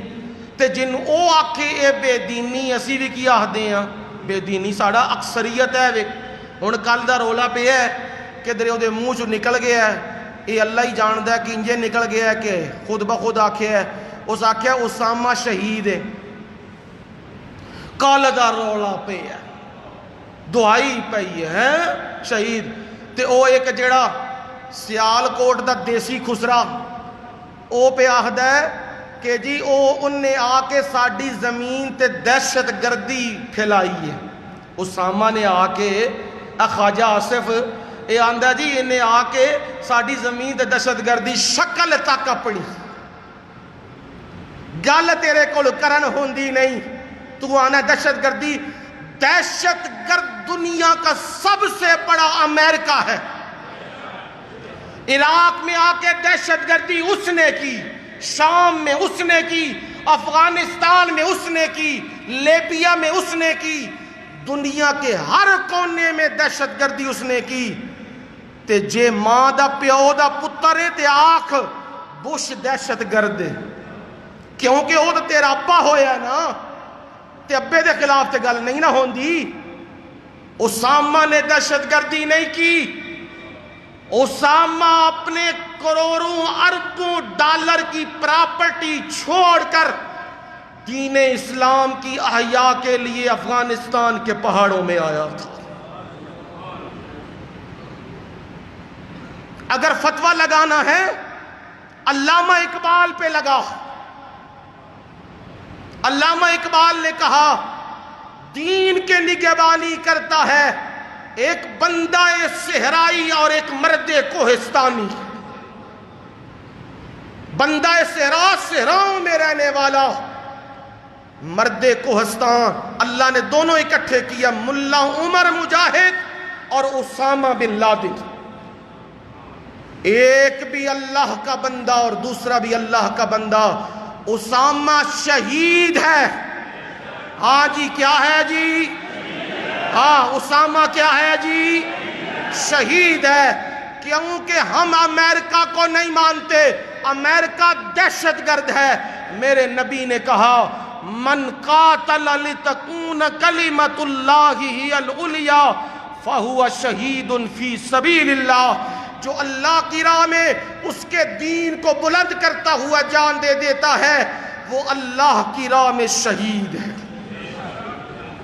تے جن او آکھے اے بے دینی، اسی بھی کی آکھدے ہاں بے دینی۔ ساڈا اکثریت ہے۔ ہن کل دا رولا پہ ہے کہ درے دے منہ چوں نکل گیا ہے، اے اللہ ہی جاندا ہے کہ انجے نکل گیا ہے کہ خود بخود آکھیا ہے۔ اس آکھیا اسامہ شہید ہے، کل دا رولا پہ ہے، دعائی پئی ہے شہید۔ تے او ایک جڑا سیال کوٹ دا دیسی خسرا او پہ آخدا ہے کہ جی او انہیں آ کے ساڈی زمین تے دہشت گردی پھیلائی ہے۔ اسامہ نے آ کے خواجہ آصف اے آندا جی انہیں آ کے ساڈی زمین تے دہشت گردی شکل تک اپنی گل تیرے کول کرن ہوندی نہیں، تو آنا دہشت گردی۔ دہشت گرد دنیا کا سب سے بڑا امریکہ ہے۔ عراق میں آ کے دہشت گردی اس نے کی، شام میں اس نے کی، افغانستان میں اس نے کی، لیبیا میں اس نے کی، دنیا کے ہر کونے میں دہشت گردی اس نے کی۔ تے جے ماں دا پیو دا پتر ہے تے آکھ بش دہشت گرد ہے، کیونکہ وہ تو تیرا ابا ہویا نا، تے ابے دے خلاف تے گل نہیں نہ ہوندی۔ اسامہ نے دہشت گردی نہیں کی، اسامہ اپنے کروڑوں اربوں ڈالر کی پراپرٹی چھوڑ کر دین اسلام کی احیاء کے لیے افغانستان کے پہاڑوں میں آیا تھا۔ اگر فتویٰ لگانا ہے علامہ اقبال پہ لگا۔ علامہ اقبال نے کہا دین کے نگہبانی کرتا ہے ایک بندہ صحرائی اور ایک مرد کوہستانی۔ بندہ صحرا صحراؤں میں رہنے والا، مرد کوہستان، اللہ نے دونوں اکٹھے کیا، ملا عمر مجاہد اور اسامہ بن لادن۔ ایک بھی اللہ کا بندہ اور دوسرا بھی اللہ کا بندہ۔ اسامہ شہید ہے، ہاں جی کیا ہے جی، ہاں اسامہ کیا ہے جی، شہید ہے۔ کیونکہ ہم امریکہ کو نہیں مانتے، امریکہ دہشت گرد ہے۔ میرے نبی نے کہا من قاتل لتکون کلمۃ اللہ ہی العلیٰ فہو شہید فی سبیل اللہ۔ جو اللہ کی راہ میں اس کے دین کو بلند کرتا ہوا جان دے دیتا ہے، وہ اللہ کی راہ میں شہید ہے۔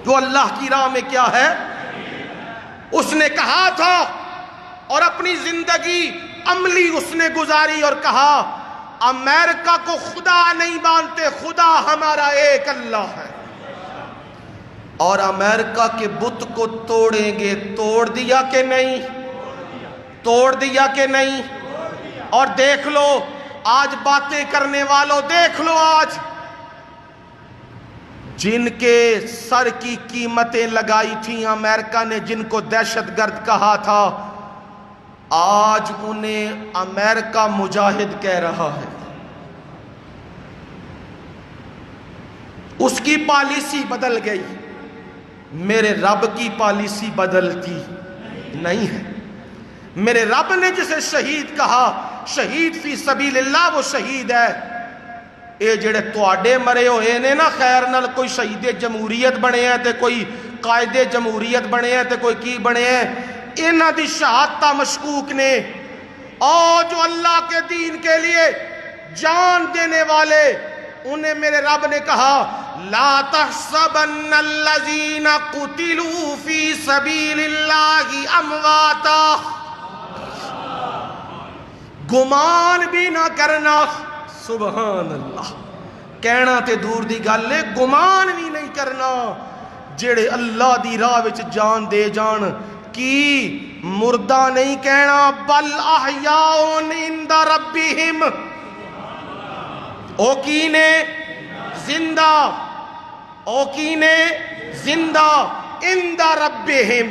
وہ اللہ کی راہ میں کیا ہے؟ اس نے کہا تھا اور اپنی زندگی عملی اس نے گزاری اور کہا امریکہ کو خدا نہیں مانتے، خدا ہمارا ایک اللہ ہے، اور امریکہ کے بت کو توڑیں گے۔ توڑ دیا کہ نہیں؟ توڑ دیا کہ نہیں؟ اور دیکھ لو آج باتیں کرنے والوں، دیکھ لو آج جن کے سر کی قیمتیں لگائی تھیں امریکہ نے، جن کو دہشت گرد کہا تھا، آج انہیں امریکہ مجاہد کہہ رہا ہے۔ اس کی پالیسی بدل گئی، میرے رب کی پالیسی بدلتی نہیں ہے۔ میرے رب نے جسے شہید کہا، شہید فی سبیل اللہ، وہ شہید ہے۔ اے جڑے تواڈے مرے ہوئے نے نا خیر نال، کوئی شہید جمہوریت بنے ہیں تے کوئی قائد جمہوریت بنے ہیں تے کوئی کی بنے ہیں، انہاں دی شہادتہ مشکوک نے۔ اور جو اللہ کے دین کے لیے جان دینے والے، انہیں میرے رب نے کہا لا تحسبن الذین قتلوا فی سبیل اللہ امواتا، گمان بھی نہ کرنا، سبحان اللہ، کہنا تے دور دی گل ہے، گمان بھی نہیں کرنا جڑے اللہ دی راہ وچ جان دے جان کی مردہ نہیں کہنا، بل احیاء عند ربہم، او کینے زندہ، او کینے زندہ عند ربہم،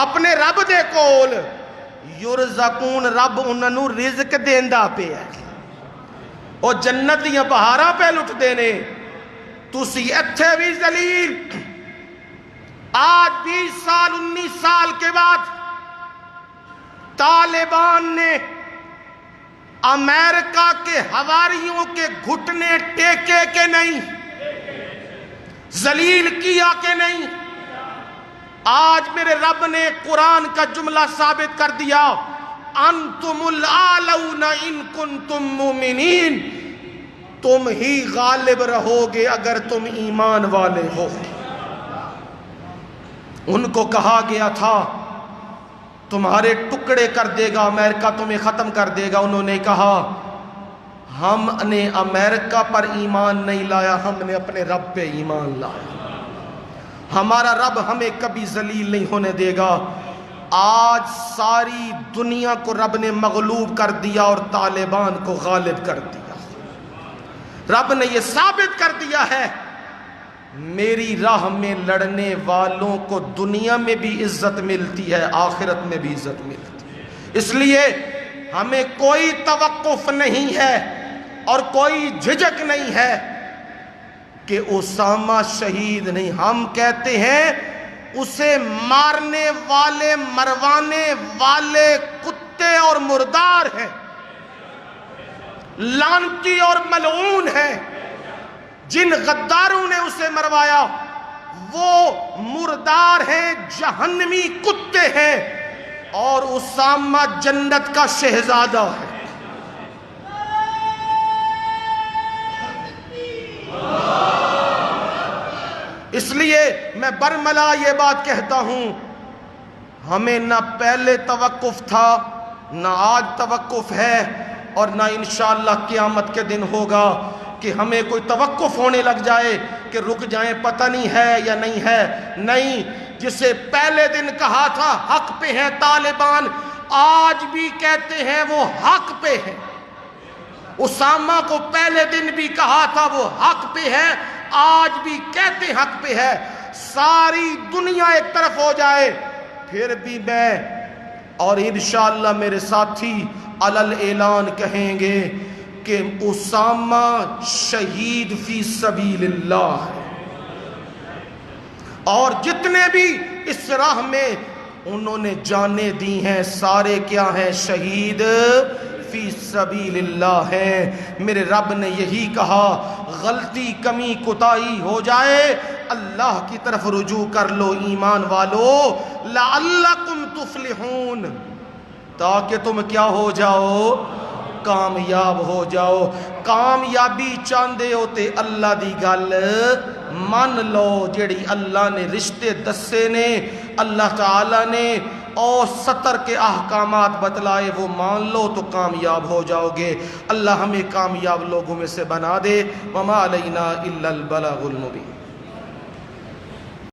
اپنے رب دے کول، یرزقون، رب انہاں نوں رزق دیندا پیا ہے، او جنت دیاں بہاراں پہ لٹ دینے، تسی ایتھے بھی ذلیل۔ آج 20 سال 19 سال کے بعد طالبان نے امریکہ کے حواریوں کے گھٹنے ٹیکے کہ نہیں، ذلیل کیا کہ نہیں؟ آج میرے رب نے قرآن کا جملہ ثابت کر دیا، انتم الاعلون ان کنتم مومنین، تم ہی غالب رہو گے اگر تم ایمان والے ہو۔ ان کو کہا گیا تھا تمہارے ٹکڑے کر دے گا امریکہ، تمہیں ختم کر دے گا، انہوں نے کہا ہم نے امریکہ پر ایمان نہیں لایا، ہم نے اپنے رب پہ ایمان لایا، ہمارا رب ہمیں کبھی ذلیل نہیں ہونے دے گا۔ آج ساری دنیا کو رب نے مغلوب کر دیا اور طالبان کو غالب کر دیا۔ رب نے یہ ثابت کر دیا ہے میری راہ میں لڑنے والوں کو دنیا میں بھی عزت ملتی ہے، آخرت میں بھی عزت ملتی ہے۔ اس لیے ہمیں کوئی توقف نہیں ہے اور کوئی جھجک نہیں ہے کہ اسامہ شہید نہیں، ہم کہتے ہیں اسے مارنے والے مروانے والے کتے اور مردار ہیں، لعنتی اور ملعون ہیں، جن غداروں نے اسے مروایا وہ مردار ہیں، جہنمی کتے ہیں، اور اسامہ جنت کا شہزادہ ہے۔ اس لیے میں برملا یہ بات کہتا ہوں، ہمیں نہ پہلے توقف تھا نہ آج توقف ہے اور نہ انشاءاللہ قیامت کے دن ہوگا کہ ہمیں کوئی توقف ہونے لگ جائے کہ رک جائیں، پتہ نہیں ہے یا نہیں ہے۔ نہیں، جسے پہلے دن کہا تھا حق پہ ہیں طالبان، آج بھی کہتے ہیں وہ حق پہ ہیں۔ اسامہ کو پہلے دن بھی کہا تھا وہ حق پہ ہے، آج بھی کہتے حق پہ ہے۔ ساری دنیا ایک طرف ہو جائے پھر بھی میں اور انشاءاللہ میرے ساتھی علل اعلان کہیں گے کہ اسامہ شہید فی سبیل اللہ ہے، اور جتنے بھی اس راہ میں انہوں نے جانیں دی ہیں سارے کیا ہیں؟ شہید فی سبیل اللہ ہیں۔ میرے رب نے یہی کہا، غلطی کمی کوتاہی ہو جائے اللہ کی طرف رجوع کر لو ایمان والو، لعلکم تفلحون، تاکہ تم کیا ہو جاؤ؟ کامیاب ہو جاؤ۔ کامیابی چاندے ہوتے اللہ دی گل من لو، جڑی اللہ نے رشتے دسے نے، اللہ تعالی نے اور 70 کے احکامات بتلائے، وہ مان لو تو کامیاب ہو جاؤ گے۔ اللہ ہمیں کامیاب لوگوں میں سے بنا دے۔ وما علینا الا البلاغ المبین۔